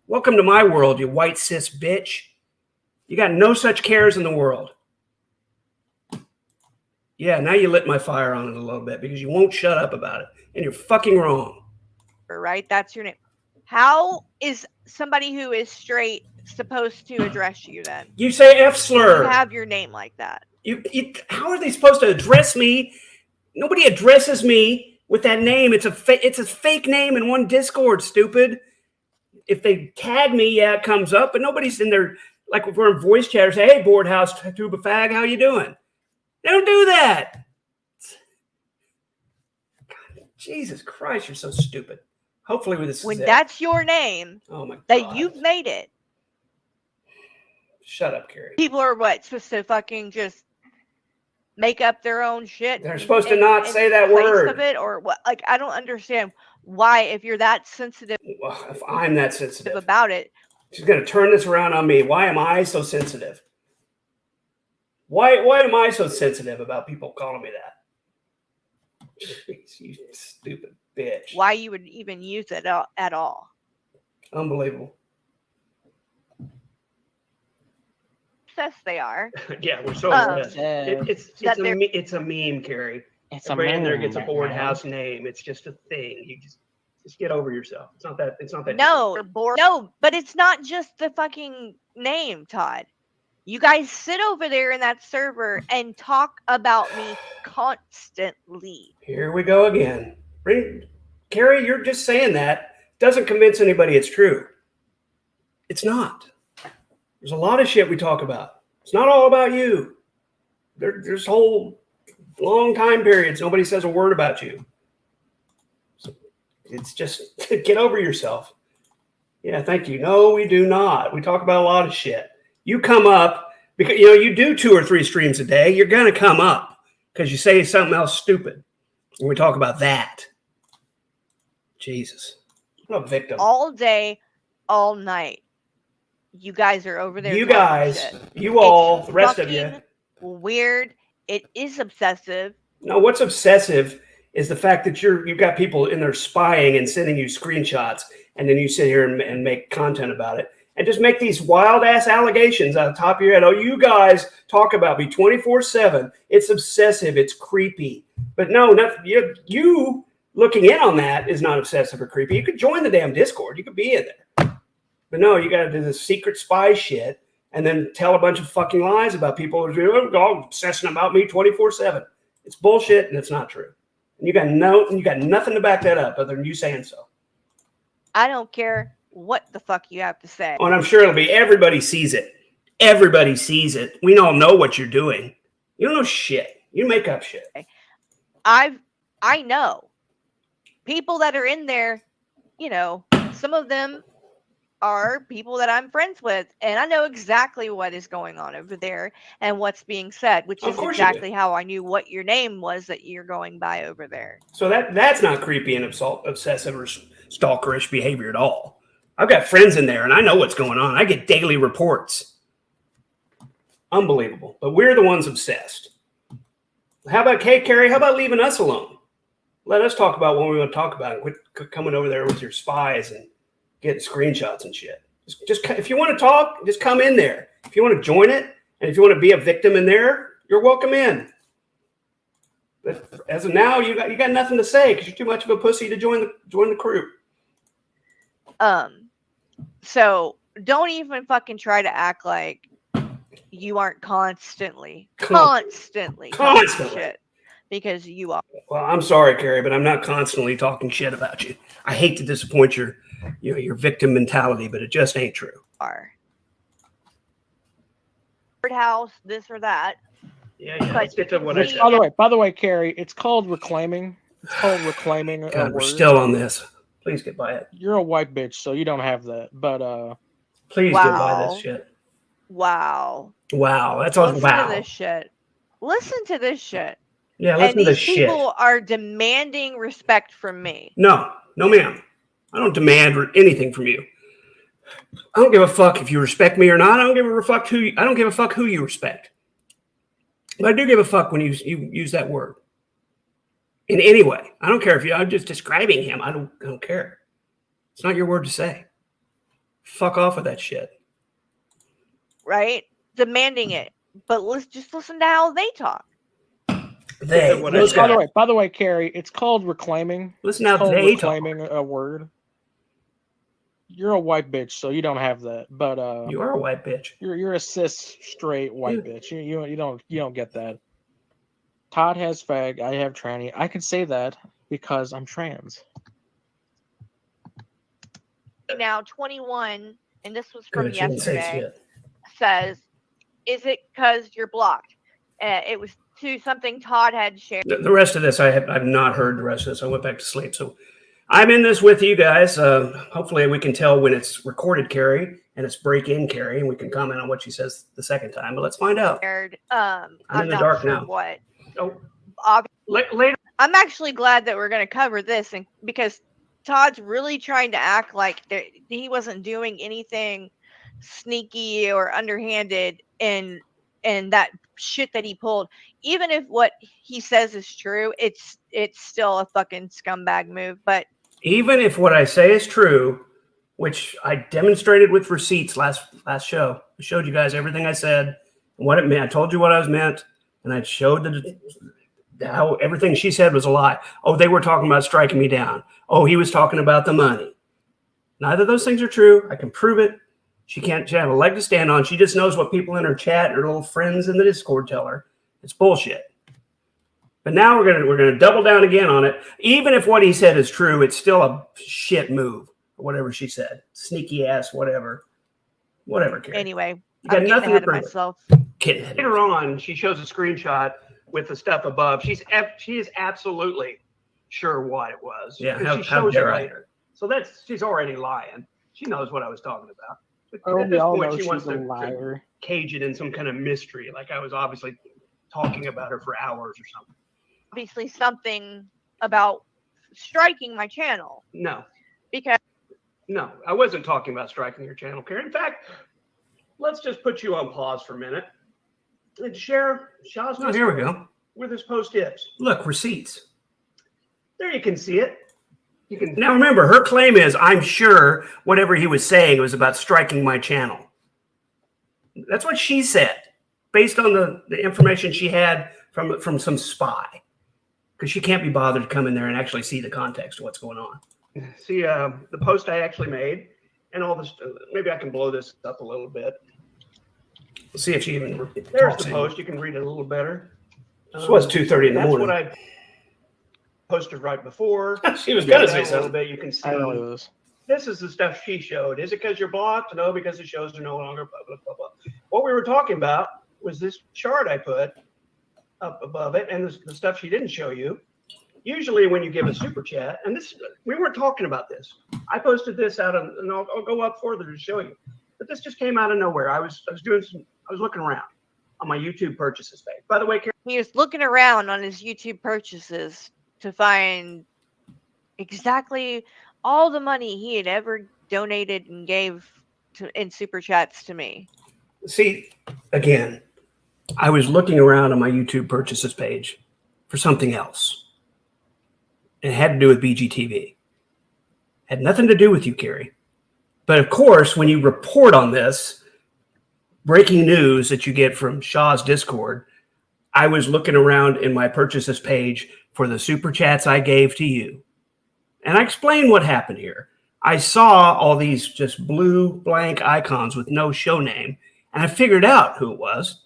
Welcome to my world, you white cis bitch. You got no such cares in the world. Yeah, now you lit my fire on it a little bit because you won't shut up about it. And you're fucking wrong. Right? That's your name. How is somebody who is straight supposed to address you then? You say F slur. You have your name like that. How are they supposed to address me? Nobody addresses me with that name. It's a fake name in one Discord, stupid. If they tag me, yeah, it comes up, but nobody's in there. Like if we're in voice chat or say, hey, board house tuba fag, how you doing? They don't do that. God, Jesus Christ, you're so stupid. Hopefully with this when that's your name, oh my God, that you've made it. Shut up, Carrie. People are supposed to fucking just make up their own shit. They're supposed to not say that word of it, or what? Like, I don't understand why, if you're that sensitive. Well, if I'm that sensitive about it, she's going to turn this around on me. Why am I so sensitive? Why am I so sensitive about people calling me that? Jeez, you stupid bitch. Why you would even use it at all? Unbelievable. Obsessed they are. Yeah, we're so obsessed. It's a meme, Carrie. It's a Everybody in there meme, gets a board house name. It's just a thing. You just get over yourself. It's not that. No, no, but it's not just the fucking name, Todd. You guys sit over there in that server and talk about me constantly. Here we go again. Carrie, you're just saying that. Doesn't convince anybody it's true. It's not. There's a lot of shit we talk about. It's not all about you. There's whole long time periods nobody says a word about you. So it's just get over yourself. Yeah, thank you. No, we do not. We talk about a lot of shit. You come up because you do 2 or 3 streams a day. You're gonna come up because you say something else stupid, and we talk about that. Jesus, I'm a victim. All day, all night. You guys are over there. You guys, shit. You all, It's the rest of you. Weird. It is obsessive. No, what's obsessive is the fact that you've got people in there spying and sending you screenshots, and then you sit here and make content about it, and just make these wild ass allegations out of the top of your head. Oh, you guys talk about me 24/7. It's obsessive. It's creepy. But no, you looking in on that is not obsessive or creepy. You could join the damn Discord. You could be in there. But no, you got to do this secret spy shit and then tell a bunch of fucking lies about people who are all obsessing about me 24/7. It's bullshit and it's not true. And you got nothing to back that up other than you saying so. I don't care what the fuck you have to say. Oh, and I'm sure it'll be everybody sees it. Everybody sees it. We all know what you're doing. You don't know shit. You make up shit. I know people that are in there. Some of them are people that I'm friends with, and I know exactly what is going on over there and what's being said, which is exactly how I knew what your name was that you're going by over there. So that's not creepy and obsessive or stalkerish behavior at all. I've got friends in there, and I know what's going on. I get daily reports. Unbelievable. But we're the ones obsessed. How about, Carrie, how about leaving us alone? Let us talk about what we want to talk about and quit coming over there with your spies and getting screenshots and shit. Just if you want to talk, just come in there. If you want to join it, and if you want to be a victim in there, you're welcome in. But as of now, you got nothing to say because you're too much of a pussy to join the crew. So don't even fucking try to act like you aren't constantly shit, because you are. Well, I'm sorry, Carrie, but I'm not constantly talking shit about you. I hate to disappoint your victim mentality, but it just ain't true. House, this or that. Yeah. Let's get to what I said. By the way, Carrie, it's called reclaiming. It's called reclaiming. God, we're still on this. Please get by it. You're a white bitch, so you don't have that. But please get by this shit. Wow. That's all. Wow. Listen to this shit. Yeah, listen to this shit. And these people are demanding respect from me. No, ma'am. I don't demand anything from you. I don't give a fuck if you respect me or not. I don't give a fuck who you respect. But I do give a fuck when you use that word. In any way. I don't care if I'm just describing him. I don't care. It's not your word to say. Fuck off with that shit. Right? Demanding it. But let's just listen to how they talk. By the way, Carrie, it's called reclaiming. Listen how they reclaiming talk. A word. You're a white bitch, so you don't have that. But you are a white bitch. You're a cis straight white bitch. You don't get that. Todd has fag. I have tranny. I can say that because I'm trans. Now 21, and this was from yesterday. Says, "Is it because you're blocked?" It was to something Todd had shared. The rest of this, I've not heard the rest of this. I went back to sleep, so I'm in this with you guys. Hopefully, we can tell when it's recorded, Carrie, and it's break-in, Carrie, and we can comment on what she says the second time. But let's find out. I'm in the dark now. What? Oh, later. I'm actually glad that we're going to cover this, and because Todd's really trying to act like he wasn't doing anything sneaky or underhanded in and that shit that he pulled, even if what he says is true, it's still a fucking scumbag move. But even if what I say is true, which I demonstrated with receipts last show, I showed you guys everything I said, what it meant. I told you what I was meant, and I showed how everything she said was a lie. Oh, they were talking about striking me down. Oh, he was talking about the money. Neither of those things are true. I can prove it. She can't have a leg to stand on. She just knows what people in her chat, her little friends in the Discord tell her. It's bullshit. But now we're gonna double down again on it. Even if what he said is true, it's still a shit move. Or whatever she said, sneaky ass, whatever, Carrie. anyway, You got I'm getting nothing ahead to of prove. myself. Later on, she shows a screenshot with the stuff above. She is absolutely sure what it was. Yeah, because she shows it later. So she's already lying. She knows what I was talking about. But at this point, she wants to cage it in some kind of mystery, like I was obviously talking about her for hours or something. Obviously, something about striking my channel. No. Because no, I wasn't talking about striking your channel, Carrie. In fact, let's just put you on pause for a minute and share Shaw's Discord. Here we go. Where this post is. Look, receipts. There you can see it. You can now remember her claim is, I'm sure whatever he was saying was about striking my channel. That's what she said, based on the information she had from some spy, because she can't be bothered to come in there and actually see the context of what's going on. See the post I actually made and all this. Maybe I can blow this up a little bit. Let's see if she even. There's the post. You can read it a little better. This was 2:30 in the morning. That's what I posted right before. She was gonna say something. A little bit. You can see. This is the stuff she showed. Is it because you're blocked? No, because the shows are no longer blah, blah, blah, blah. What we were talking about was this chart I put up above it, and the stuff she didn't show you. Usually when you give a super chat, and we weren't talking about this. I posted this out and I'll go up further to show you. But this just came out of nowhere. I was looking around on my YouTube purchases page. By the way, Carrie, he was looking around on his YouTube purchases to find exactly all the money he had ever donated and gave in super chats to me. See, again, I was looking around on my YouTube purchases page for something else. It had to do with BGTV. Had nothing to do with you, Carrie. But of course, when you report on this breaking news that you get from Shaw's Discord, I was looking around in my purchases page for the super chats I gave to you. And I explained what happened here. I saw all these just blue blank icons with no show name, and I figured out who it was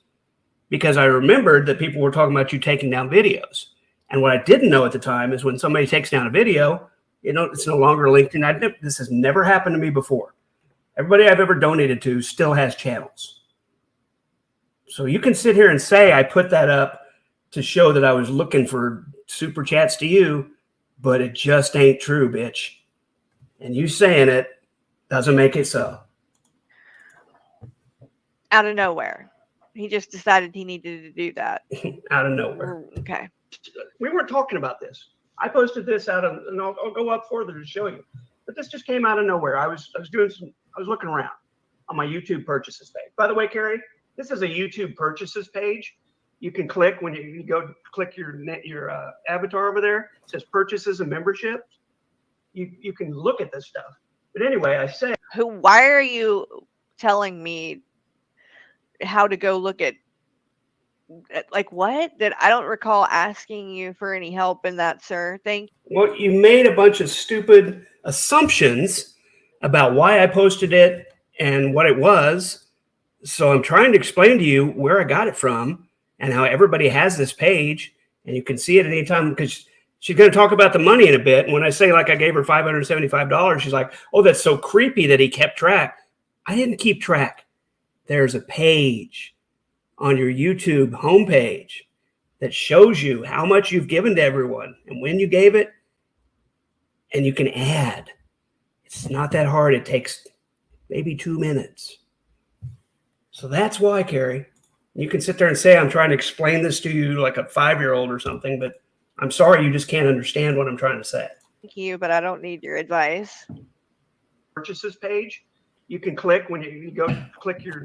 because I remembered that people were talking about you taking down videos. And what I didn't know at the time is when somebody takes down a video, it's no longer linked in. This has never happened to me before. Everybody I've ever donated to still has channels. So you can sit here and say I put that up to show that I was looking for super chats to you, but it just ain't true, bitch. And you saying it doesn't make it so. Out of nowhere. He just decided he needed to do that. Out of nowhere. Okay. We weren't talking about this. I posted this out and I'll go up further to show you. But this just came out of nowhere. I was looking around on my YouTube purchases page. By the way, Carrie, this is a YouTube purchases page. You can click when you go click your avatar over there. It says purchases and memberships. You can look at this stuff. But anyway, I say, why are you telling me how to go look at, like, what? That I don't recall asking you for any help in that, sir. Thank you. Well, you made a bunch of stupid assumptions about why I posted it and what it was. So I'm trying to explain to you where I got it from and how everybody has this page, and you can see it at any time because she's going to talk about the money in a bit. And when I say, like, I gave her $575, she's like, oh, that's so creepy that he kept track. I didn't keep track. There's a page on your YouTube homepage that shows you how much you've given to everyone and when you gave it, and you can add. It's not that hard. It takes maybe 2 minutes. So that's why, Carrie. You can sit there and say, I'm trying to explain this to you like a 5-year-old or something, but I'm sorry, you just can't understand what I'm trying to say. Thank you, but I don't need your advice. Purchases page. You can click when you go click your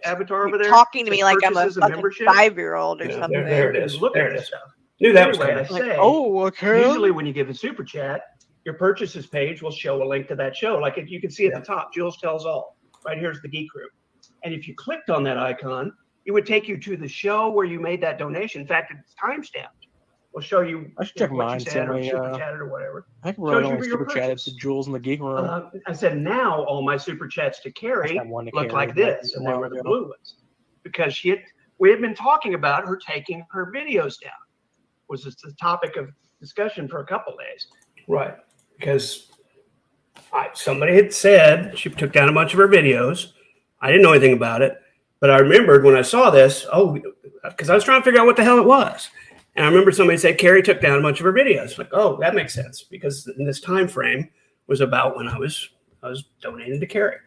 avatar over there. Talking to me says like I'm a purchases and fucking membership. 5-year-old or Yeah, something. there it You is. can Look look at at this it. stuff. Knew that was Anyway, coming. I Like, say, oh, okay. Usually when you give a super chat, your purchases page will show a link to that show. Like if you can see at the top, Jules Tells All. Right here's the Geek Group. And if you clicked on that icon, it would take you to the show where you made that donation. In fact, it's timestamped. We'll show you I should check what you mine. said or See super how many, chatted or whatever. I can really Shows you only your super chatted purchase. to Jules in the geek room. I said now all my super chats to Carrie Got one to look Carrie, like like this, a and they while were the ago. blue ones because we had been talking about her taking her videos down. Was this the topic of discussion for a couple of days? Right, because somebody had said she took down a bunch of her videos. I didn't know anything about it, but I remembered when I saw this. Oh, because I was trying to figure out what the hell it was. And I remember somebody said Carrie took down a bunch of her videos. Like, oh, that makes sense because in this time frame was about when I was donating to Carrie.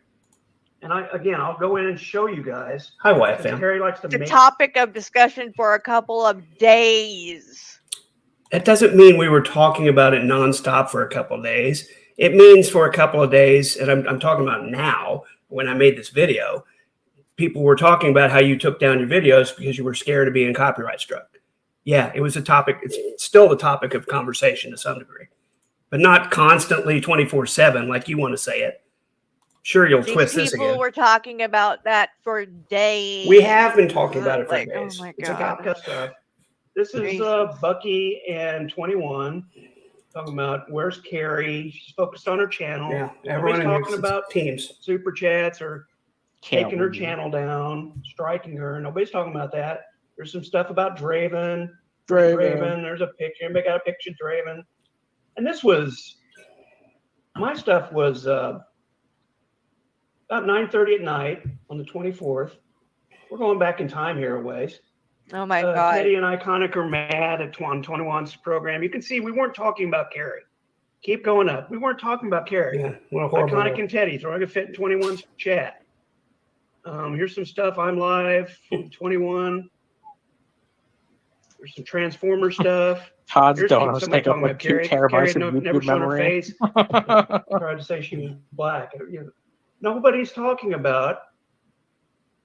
And I'll go in and show you guys. Hi, YFM. Carrie likes to The make topic of discussion for a couple of days. It doesn't mean we were talking about it nonstop for a couple of days. It means for a couple of days, and I'm talking about now when I made this video, people were talking about how you took down your videos because you were scared of being copyright struck. Yeah, it was a topic. It's still the topic of conversation to some degree, but not constantly 24/7 like you want to say it. Sure, you'll twist this People again. were talking about that for days. We have been talking about it for like, days. oh my It's a God. topic of stuff. This is Jesus. Bucky and 21 talking about where's Carrie. She's focused on her channel. Yeah, Everybody's everyone talking about teams. super chats or Can't taking her win. channel down, striking her. Nobody's talking about that. There's some stuff about Draven. Draven. There's a picture. Everybody got a picture of Draven. And this was, my stuff was about 9:30 at night on the 24th. We're going back in time here a ways. Oh my God. Teddy and Iconic are mad at 21's program. You can see we weren't talking about Carrie. Keep going up. We weren't talking about Carrie. Yeah, what a horrible. Iconic and Teddy throwing a fit in 21's chat. Here's some stuff. I'm live from 21. There's some Transformer stuff. Todd's Here's donuts somebody take up talking like about 2 Carrie. terabytes Carrie of never YouTube showed her memory. face. Tried to say she was black. Nobody's talking about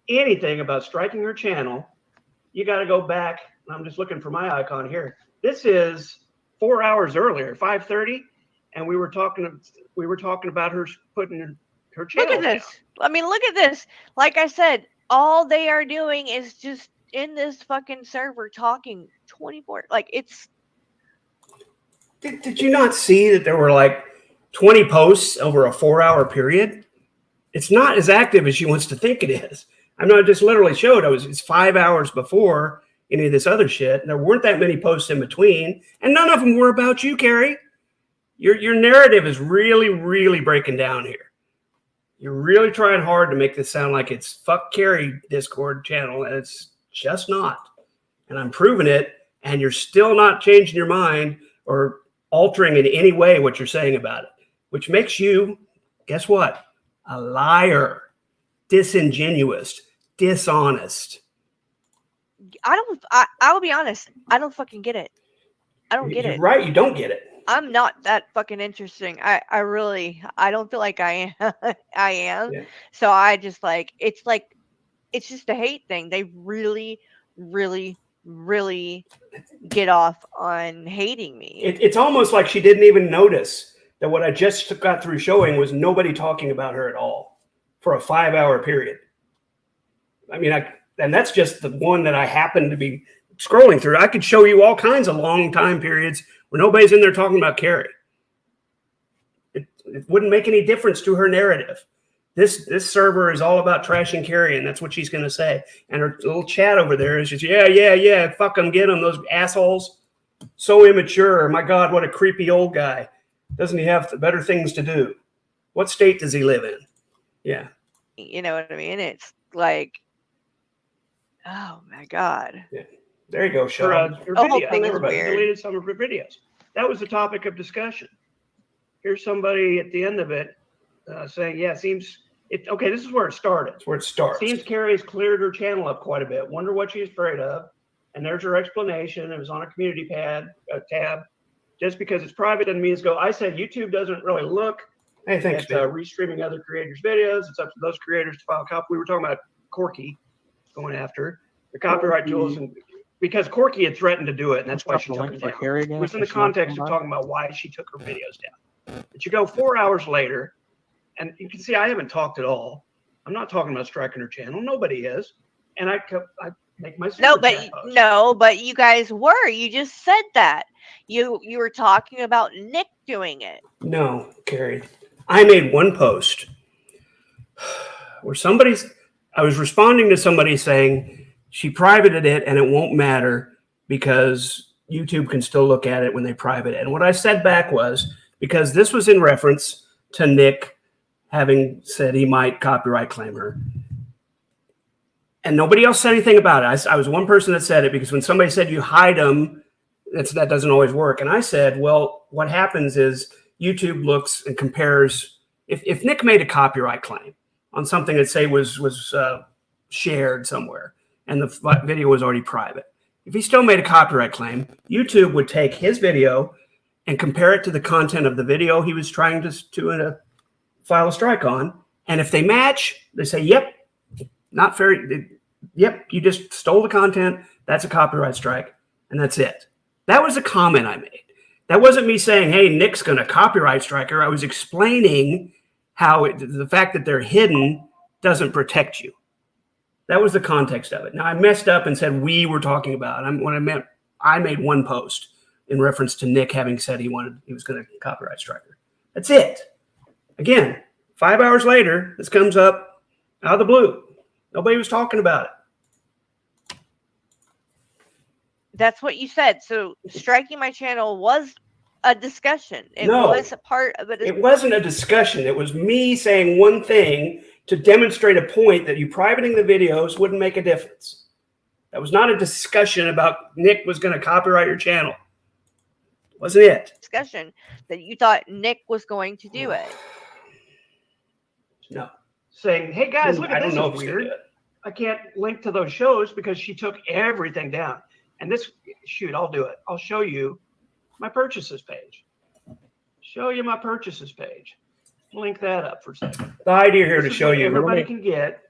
anything about striking her channel. You got to go back. I'm just looking for my icon here. This is 4 hours earlier, 5:30, and we were talking about her putting her channel. Look at this. I mean, look at this. Like I said, all they are doing is just in this fucking server talking 24. Like it's. Did you not see that there were like 20 posts over a 4-hour period? It's not as active as she wants to think it is. I know I just literally showed it's 5 hours before any of this other shit. And there weren't that many posts in between, and none of them were about you, Carrie. Your narrative is really, really breaking down here. You're really trying hard to make this sound like it's fuck Carrie Discord channel, and it's just not. And I'm proving it, and you're still not changing your mind or altering in any way what you're saying about it, which makes you, guess what? A liar, disingenuous, dishonest. I will be honest. I don't fucking get it. I don't get You're it. right. You don't get it. I'm not that fucking interesting. I don't feel like I am. I am. Yeah. So I just it's just a hate thing. They really, really, really get off on hating me. It's almost like she didn't even notice that what I just got through showing was nobody talking about her at all for a 5-hour period. I mean, and that's just the one that I happened to be scrolling through. I could show you all kinds of long time periods where nobody's in there talking about Carrie. It wouldn't make any difference to her narrative. This server is all about trashing Carrie, and that's what she's going to say. And her little chat over there is just, yeah, fuck them, get them, those assholes. So immature. My God, what a creepy old guy. Doesn't he have better things to do? What state does he live in? Yeah. You know what I mean? It's like, oh my God. Yeah. There you go, Sean. Her The whole video. thing is Everybody weird. deleted some of her videos. That was the topic of discussion. Here's somebody at the end of it saying, yeah, okay, this is where it started. That's where it starts. Seems Carrie's cleared her channel up quite a bit. Wonder what she's afraid of. And there's her explanation. It was on a community tab. Just because it's private doesn't mean it's go. I said YouTube doesn't really look Hey, thanks, It's man. restreaming other creators' videos. It's up to those creators to file copy. We were talking about Corky going after the copyright tools, and because Corky had threatened to do it, and that's why Drop she the took link it for down. Carrie It again. was in if the she wants to context come of by. talking about why she took her videos down. But you go 4 hours later, and you can see I haven't talked at all. I'm not talking about striking her channel. Nobody is. And I make my No, super but chat post. but you guys were. You just said that. You were talking about Nick doing it. No, Carrie. I made one post where I was responding to somebody saying she privated it and it won't matter because YouTube can still look at it when they private it. And what I said back was, because this was in reference to Nick having said he might copyright claim her. And nobody else said anything about it. I was one person that said it, because when somebody said you hide them, that doesn't always work. And I said, well, what happens is YouTube looks and compares. If Nick made a copyright claim on something that say was shared somewhere and the video was already private, if he still made a copyright claim, YouTube would take his video and compare it to the content of the video he was trying to file a strike on. And if they match, they say, yep, not fair. Yep, you just stole the content. That's a copyright strike. And that's it. That was a comment I made. That wasn't me saying, hey, Nick's going to copyright strike her. I was explaining how the fact that they're hidden doesn't protect you. That was the context of it. Now, I messed up and said we were talking about it. When I meant, I made one post in reference to Nick having said he was going to copyright strike her. That's it. Again, 5 hours later, this comes up out of the blue. Nobody was talking about it. That's what you said. So striking my channel was a discussion. It No. was a part of it. It wasn't a discussion. It was me saying one thing to demonstrate a point that you privating the videos wouldn't make a difference. That was not a discussion about Nick was going to copyright your channel. Wasn't it? Discussion that you thought Nick was going to do it. No. Saying, hey guys, look I at don't this. know Is if it's weird. gonna do it. I can't link to those shows because she took everything down. And this, shoot, I'll do it. I'll show you my purchases page. Show you my purchases page. Link that up for a second. The idea here This to is show what you. everybody can get.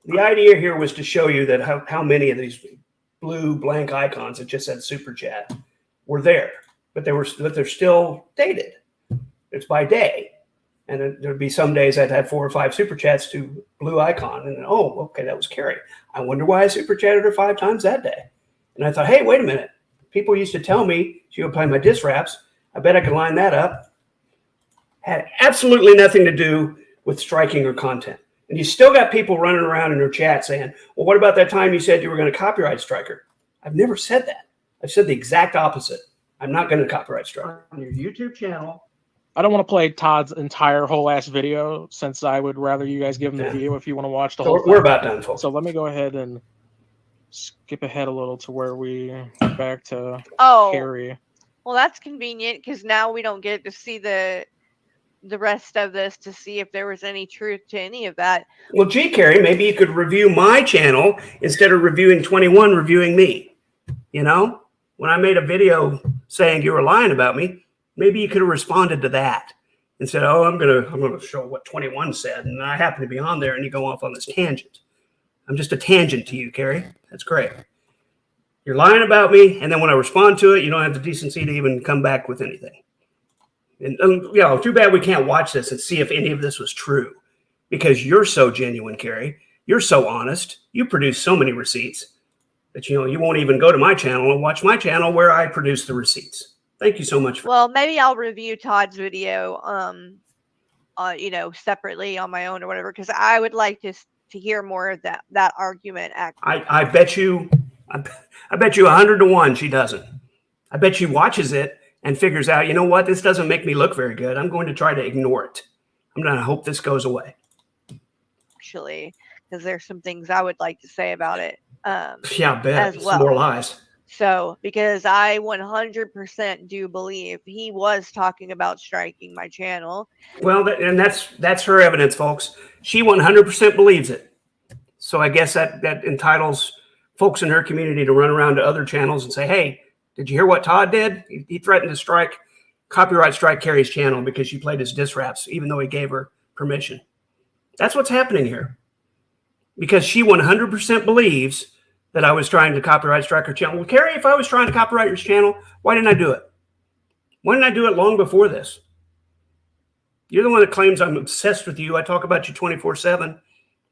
The idea here was to show you that how many of these blue blank icons that just said super chat were there, but they're still dated. It's by day. And there'd be some days I'd have 4 or 5 super chats to blue icon. And then, oh, okay, that was Carrie. I wonder why I super chatted her 5 times that day. And I thought, hey, wait a minute. People used to tell me she would play my diss raps. I bet I could line that up. Had absolutely nothing to do with striking her content. And you still got people running around in her chat saying, well, what about that time you said you were going to copyright strike her? I've never said that. I've said the exact opposite. I'm not going to copyright strike her. On your YouTube channel. I don't want to play Todd's entire whole ass video, since I would rather you guys give him the video if you want to watch the whole thing. We're about done, folks. So let me go ahead and skip ahead a little to where we back to Carrie. Well, that's convenient because now we don't get to see the rest of this to see if there was any truth to any of that. Well, gee, Carrie, maybe you could review my channel instead of reviewing 21, reviewing me. You know, when I made a video saying you were lying about me, maybe you could have responded to that and said, oh, I'm gonna show what 21 said, and I happen to be on there, and you go off on this tangent. I'm just a tangent to you, Carrie. That's great. You're lying about me, and then when I respond to it, you don't have the decency to even come back with anything. And too bad we can't watch this and see if any of this was true, because you're so genuine, Carrie. You're so honest. You produce so many receipts that you won't even go to my channel and watch my channel where I produce the receipts. Thank you so much. Well, maybe I'll review Todd's video, separately on my own or whatever, because I would like to hear more of that argument. I bet you 100 to 1 she doesn't. I bet she watches it and figures out, you know what, this doesn't make me look very good. I'm going to try to ignore it. I'm going to hope this goes away. Actually, because there's some things I would like to say about it. Yeah, I bet. As well. More lies. So, because I 100% do believe he was talking about striking my channel. Well, that's her evidence, folks. She 100% believes it. So I guess that entitles folks in her community to run around to other channels and say, hey, did you hear what Todd did? He threatened to strike copyright strike Carrie's channel because she played his diss raps, even though he gave her permission. That's what's happening here. Because she 100% believes that I was trying to copyright strike her channel. Well, Carrie, if I was trying to copyright your channel, why didn't I do it? Why didn't I do it long before this? You're the one that claims I'm obsessed with you. I talk about you 24/7.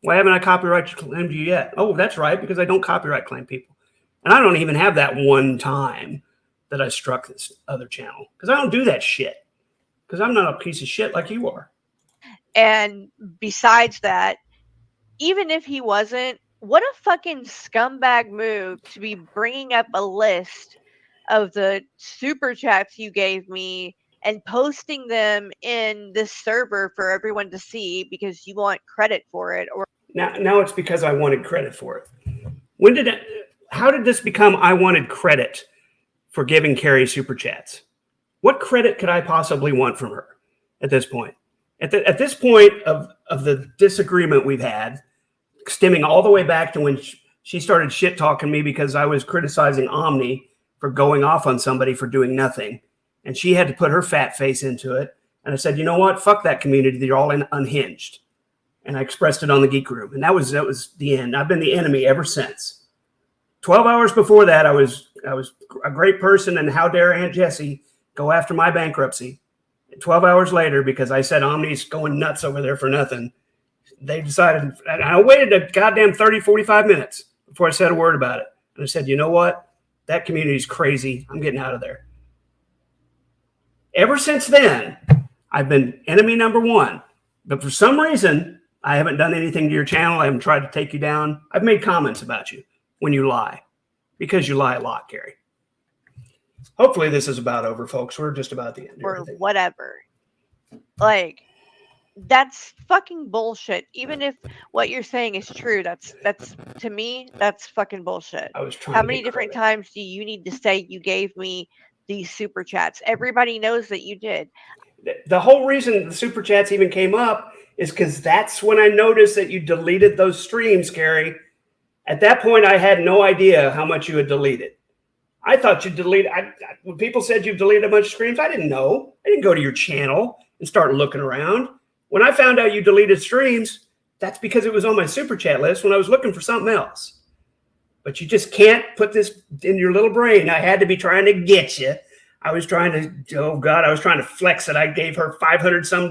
Why haven't I copyright claimed you yet? Oh, that's right, because I don't copyright claim people. And I don't even have that one time that I struck this other channel, because I don't do that shit, because I'm not a piece of shit like you are. And besides that, even if he wasn't, what a fucking scumbag move to be bringing up a list of the super chats you gave me and posting them in this server for everyone to see because you want credit for it. Or now it's because I wanted credit for it. How did this become I wanted credit for giving Carrie super chats? What credit could I possibly want from her at this point? At this point of the disagreement we've had, stemming all the way back to when she started shit talking me because I was criticizing Omni for going off on somebody for doing nothing. And she had to put her fat face into it. And I said, you know what? Fuck that community. They're all unhinged. And I expressed it on the Geek Room. And that was the end. I've been the enemy ever since. 12 hours before that, I was a great person. And how dare Aunt Jessie go after my bankruptcy? 12 hours later, because I said Omni's going nuts over there for nothing, they decided, and I waited a goddamn 30, 45 minutes before I said a word about it. And I said, you know what? That community's crazy. I'm getting out of there. Ever since then, I've been enemy number one. But for some reason, I haven't done anything to your channel. I haven't tried to take you down. I've made comments about you when you lie, because you lie a lot, Carrie. Hopefully this is about over, folks. We're just about the end. Or whatever. Like, that's fucking bullshit. Even if what you're saying is true, that's to me, that's fucking bullshit. I was trying. How many different times do you need to say you gave me these super chats? Everybody knows that you did. The whole reason the super chats even came up is because that's when I noticed that you deleted those streams, Carrie. At that point, I had no idea how much you had deleted. I thought you deleted. When people said you deleted a bunch of streams, I didn't know. I didn't go to your channel and start looking around. When I found out you deleted streams, that's because it was on my super chat list when I was looking for something else. But you just can't put this in your little brain. I had to be trying to get you. I was trying to flex it. I gave her $500 some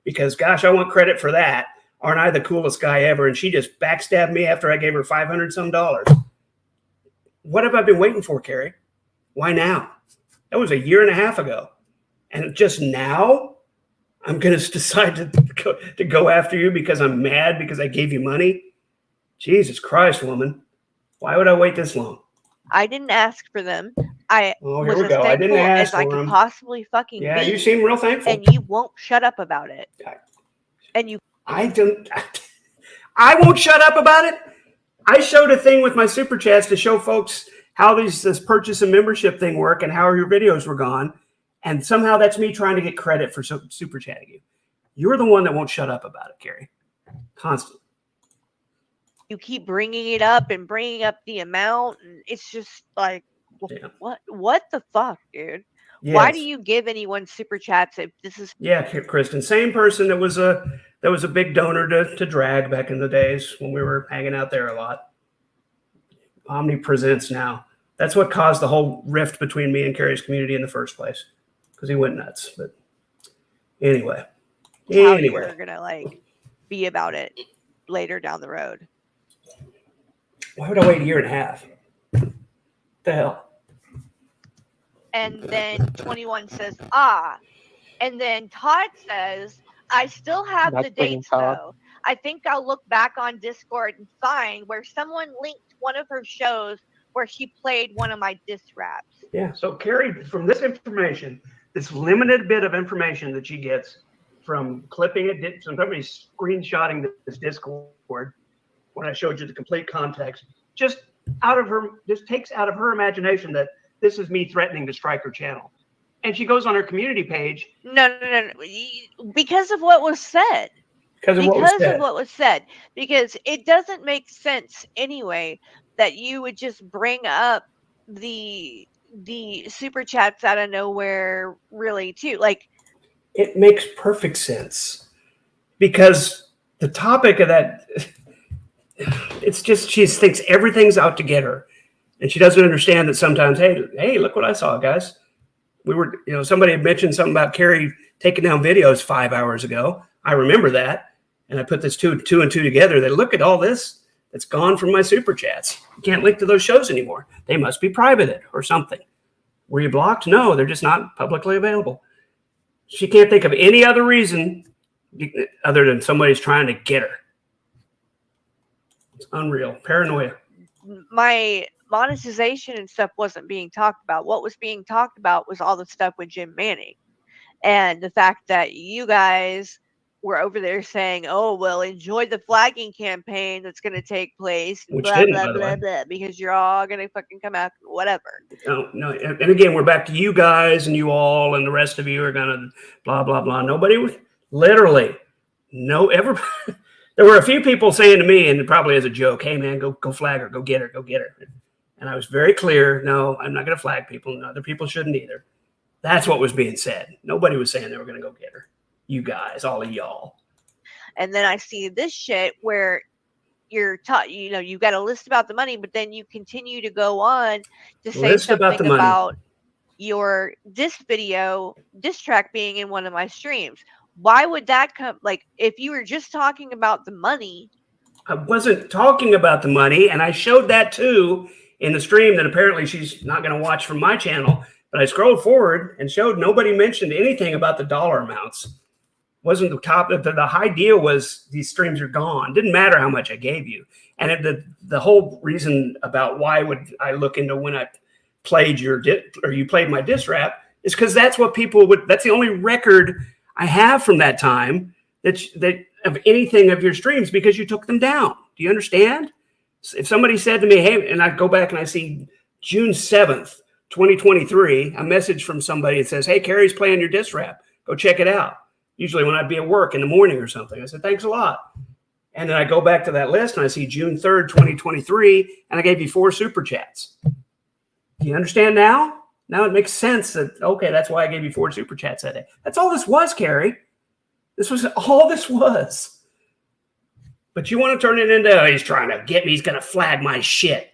because, gosh, I want credit for that. Aren't I the coolest guy ever? And she just backstabbed me after I gave her $500 some. What have I been waiting for, Carrie? Why now? That was a year and a half ago. And just now, I'm going to decide to go after you because I'm mad because I gave you money? Jesus Christ, woman. Why would I wait this long? I didn't ask for them. I was here we as go. I didn't thankful ask as I for could them. possibly fucking Yeah, be. you seem real thankful. And you won't shut up about it. I won't shut up about it. I showed a thing with my super chats to show folks how this purchase and membership thing work and how your videos were gone. And somehow that's me trying to get credit for super chatting you. You're the one that won't shut up about it, Carrie. Constantly. You keep bringing it up and bringing up the amount. And it's just like, Yeah. what the fuck, dude? Yes. Why do you give anyone super chats if this is? Yeah, Kristen, same person that was a big donor to Drag back in the days when we were hanging out there a lot. Omni presents now. That's what caused the whole rift between me and Carrie's community in the first place, because he went nuts. But anyway, How you were gonna be about it later down the road. Why would I wait a year and a half? What the hell? And then 21 says, and then Todd says, I still have That's the dates though. I think I'll look back on Discord and find where someone linked one of her shows where she played one of my diss raps. Yeah. So Carrie, from this information, this limited bit of information that she gets from clipping it, somebody screenshotting this Discord when I showed you the complete context, just takes out of her imagination that this is me threatening to strike her channel. And she goes on her community page. No. Because of what was said. Because of what was said. Because it doesn't make sense anyway that you would just bring up the the super chats out of nowhere, really, too. Like, It makes perfect sense because the topic of that, it's just she thinks everything's out to get her, and she doesn't understand that sometimes, hey, look what I saw, guys. We were, somebody had mentioned something about Carrie taking down videos 5 hours ago. I remember that, and I put this two and two together. They look at all this that's gone from my super chats. You can't link to those shows anymore. They must be privated or something. Were you blocked? No, they're just not publicly available. She can't think of any other reason other than somebody's trying to get her. It's unreal. Paranoia. my monetization and stuff wasn't being talked about. What was being talked about was all the stuff with Jim Manning and the fact that you guys were over there saying, "Oh, well, enjoy the flagging campaign that's going to take place," and Which blah didn't, blah by the blah way. blah, because you're all going to fucking come out, whatever. No. And again, we're back to you guys and you all and the rest of you are going to blah, blah, blah. Nobody was literally, everybody. There were a few people saying to me, and probably as a joke, "Hey, man, go flag her, go get her. And I was very clear, no, I'm not going to flag people, and other people shouldn't either. That's what was being said. Nobody was saying they were going to go get her. You guys, all of y'all. And then I see this shit where you're taught, you've got a list about the money, but then you continue to go on to say List about the something money. about your diss track being in one of my streams. Why would that come? Like, if you were just talking about the money. I wasn't talking about the money, and I showed that too in the stream that apparently she's not going to watch from my channel. But I scrolled forward and showed nobody mentioned anything about the dollar amounts. Wasn't the top. The high deal was these streams are gone. Didn't matter how much I gave you. And the whole reason about why would I look into when I played you played my diss rap is because that's what people would. That's the only record I have from that time that of anything of your streams because you took them down. Do you understand? If somebody said to me, "Hey," and I go back and I see June 7th, 2023, a message from somebody that says, "Hey, Carrie's playing your diss rap. Go check it out." Usually when I'd be at work in the morning or something. I said, "Thanks a lot." And then I go back to that list and I see June 3rd, 2023, and I gave you 4 super chats. Do you understand now? Now it makes sense that, okay, that's why I gave you 4 super chats that day. That's all this was, Carrie. This was all this was. But you want to turn it into, he's trying to get me, he's going to flag my shit.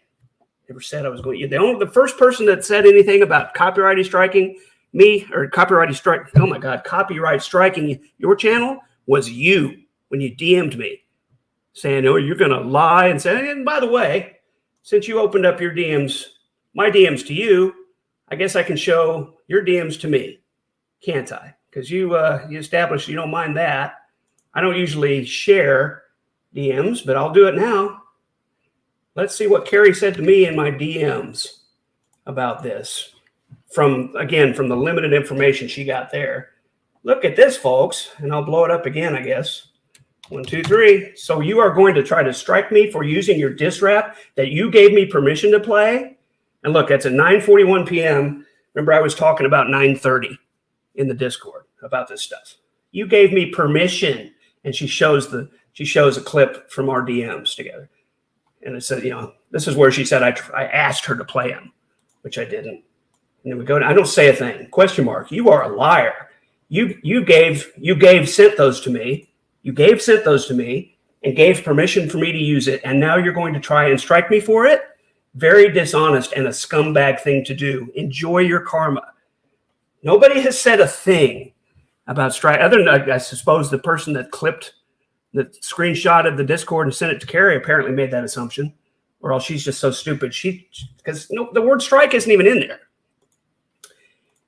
Never said I was going to. The first person that said anything about copyright striking me or copyright striking your channel was you when you DM'd me saying, "Oh, you're going to lie," and say, "And by the way, since you opened up your DMs, my DMs to you, I guess I can show your DMs to me, can't I? Because you established you don't mind that. I don't usually share DMs, but I'll do it now. Let's see what Carrie said to me in my DMs about this. From the limited information she got there. Look at this, folks, and I'll blow it up again, I guess. 1, 2, 3. So you are going to try to strike me for using your diss rap that you gave me permission to play? And look, that's at 9:41 p.m. Remember, I was talking about 9:30 in the Discord about this stuff. You gave me permission, and she shows a clip from our DMs together. And it said, this is where she said I asked her to play them, which I didn't. And then we go, I don't say a thing. Question mark. You are a liar. You sent those to me. You sent those to me and gave permission for me to use it. And now you're going to try and strike me for it? Very dishonest and a scumbag thing to do. Enjoy your karma. Nobody has said a thing about strike, other than I suppose the person that screenshot of the Discord and sent it to Carrie apparently made that assumption. Or else she's just so stupid. Because the word strike isn't even in there.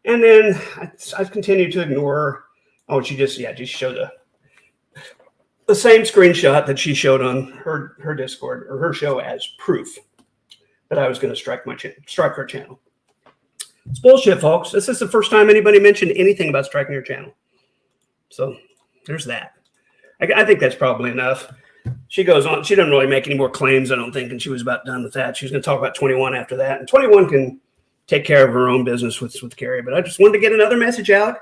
And then I continued to ignore her. Oh, she just showed the same screenshot that she showed on her Discord or her show as proof that I was going to strike her channel. It's bullshit, folks. This is the first time anybody mentioned anything about striking your channel. So there's that. I think that's probably enough. She goes on. She doesn't really make any more claims, I don't think, and she was about done with that. She was going to talk about 21 after that. And 21 can take care of her own business with Carrie. But I just wanted to get another message out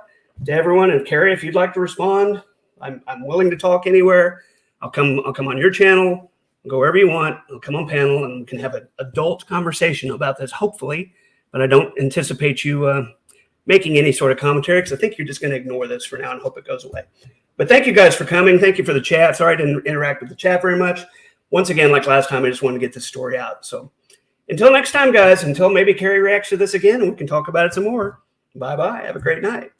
to everyone. And Carrie, if you'd like to respond, I'm willing to talk anywhere. I'll come on your channel, go wherever you want. I'll come on panel and we can have an adult conversation about this, hopefully, but I don't anticipate you making any sort of commentary because I think you're just going to ignore this for now and hope it goes away. But thank you guys for coming. Thank you for the chat. Sorry I didn't interact with the chat very much. Once again, like last time, I just wanted to get this story out. So until next time, guys, until maybe Carrie reacts to this again and we can talk about it some more. Bye-bye. Have a great night.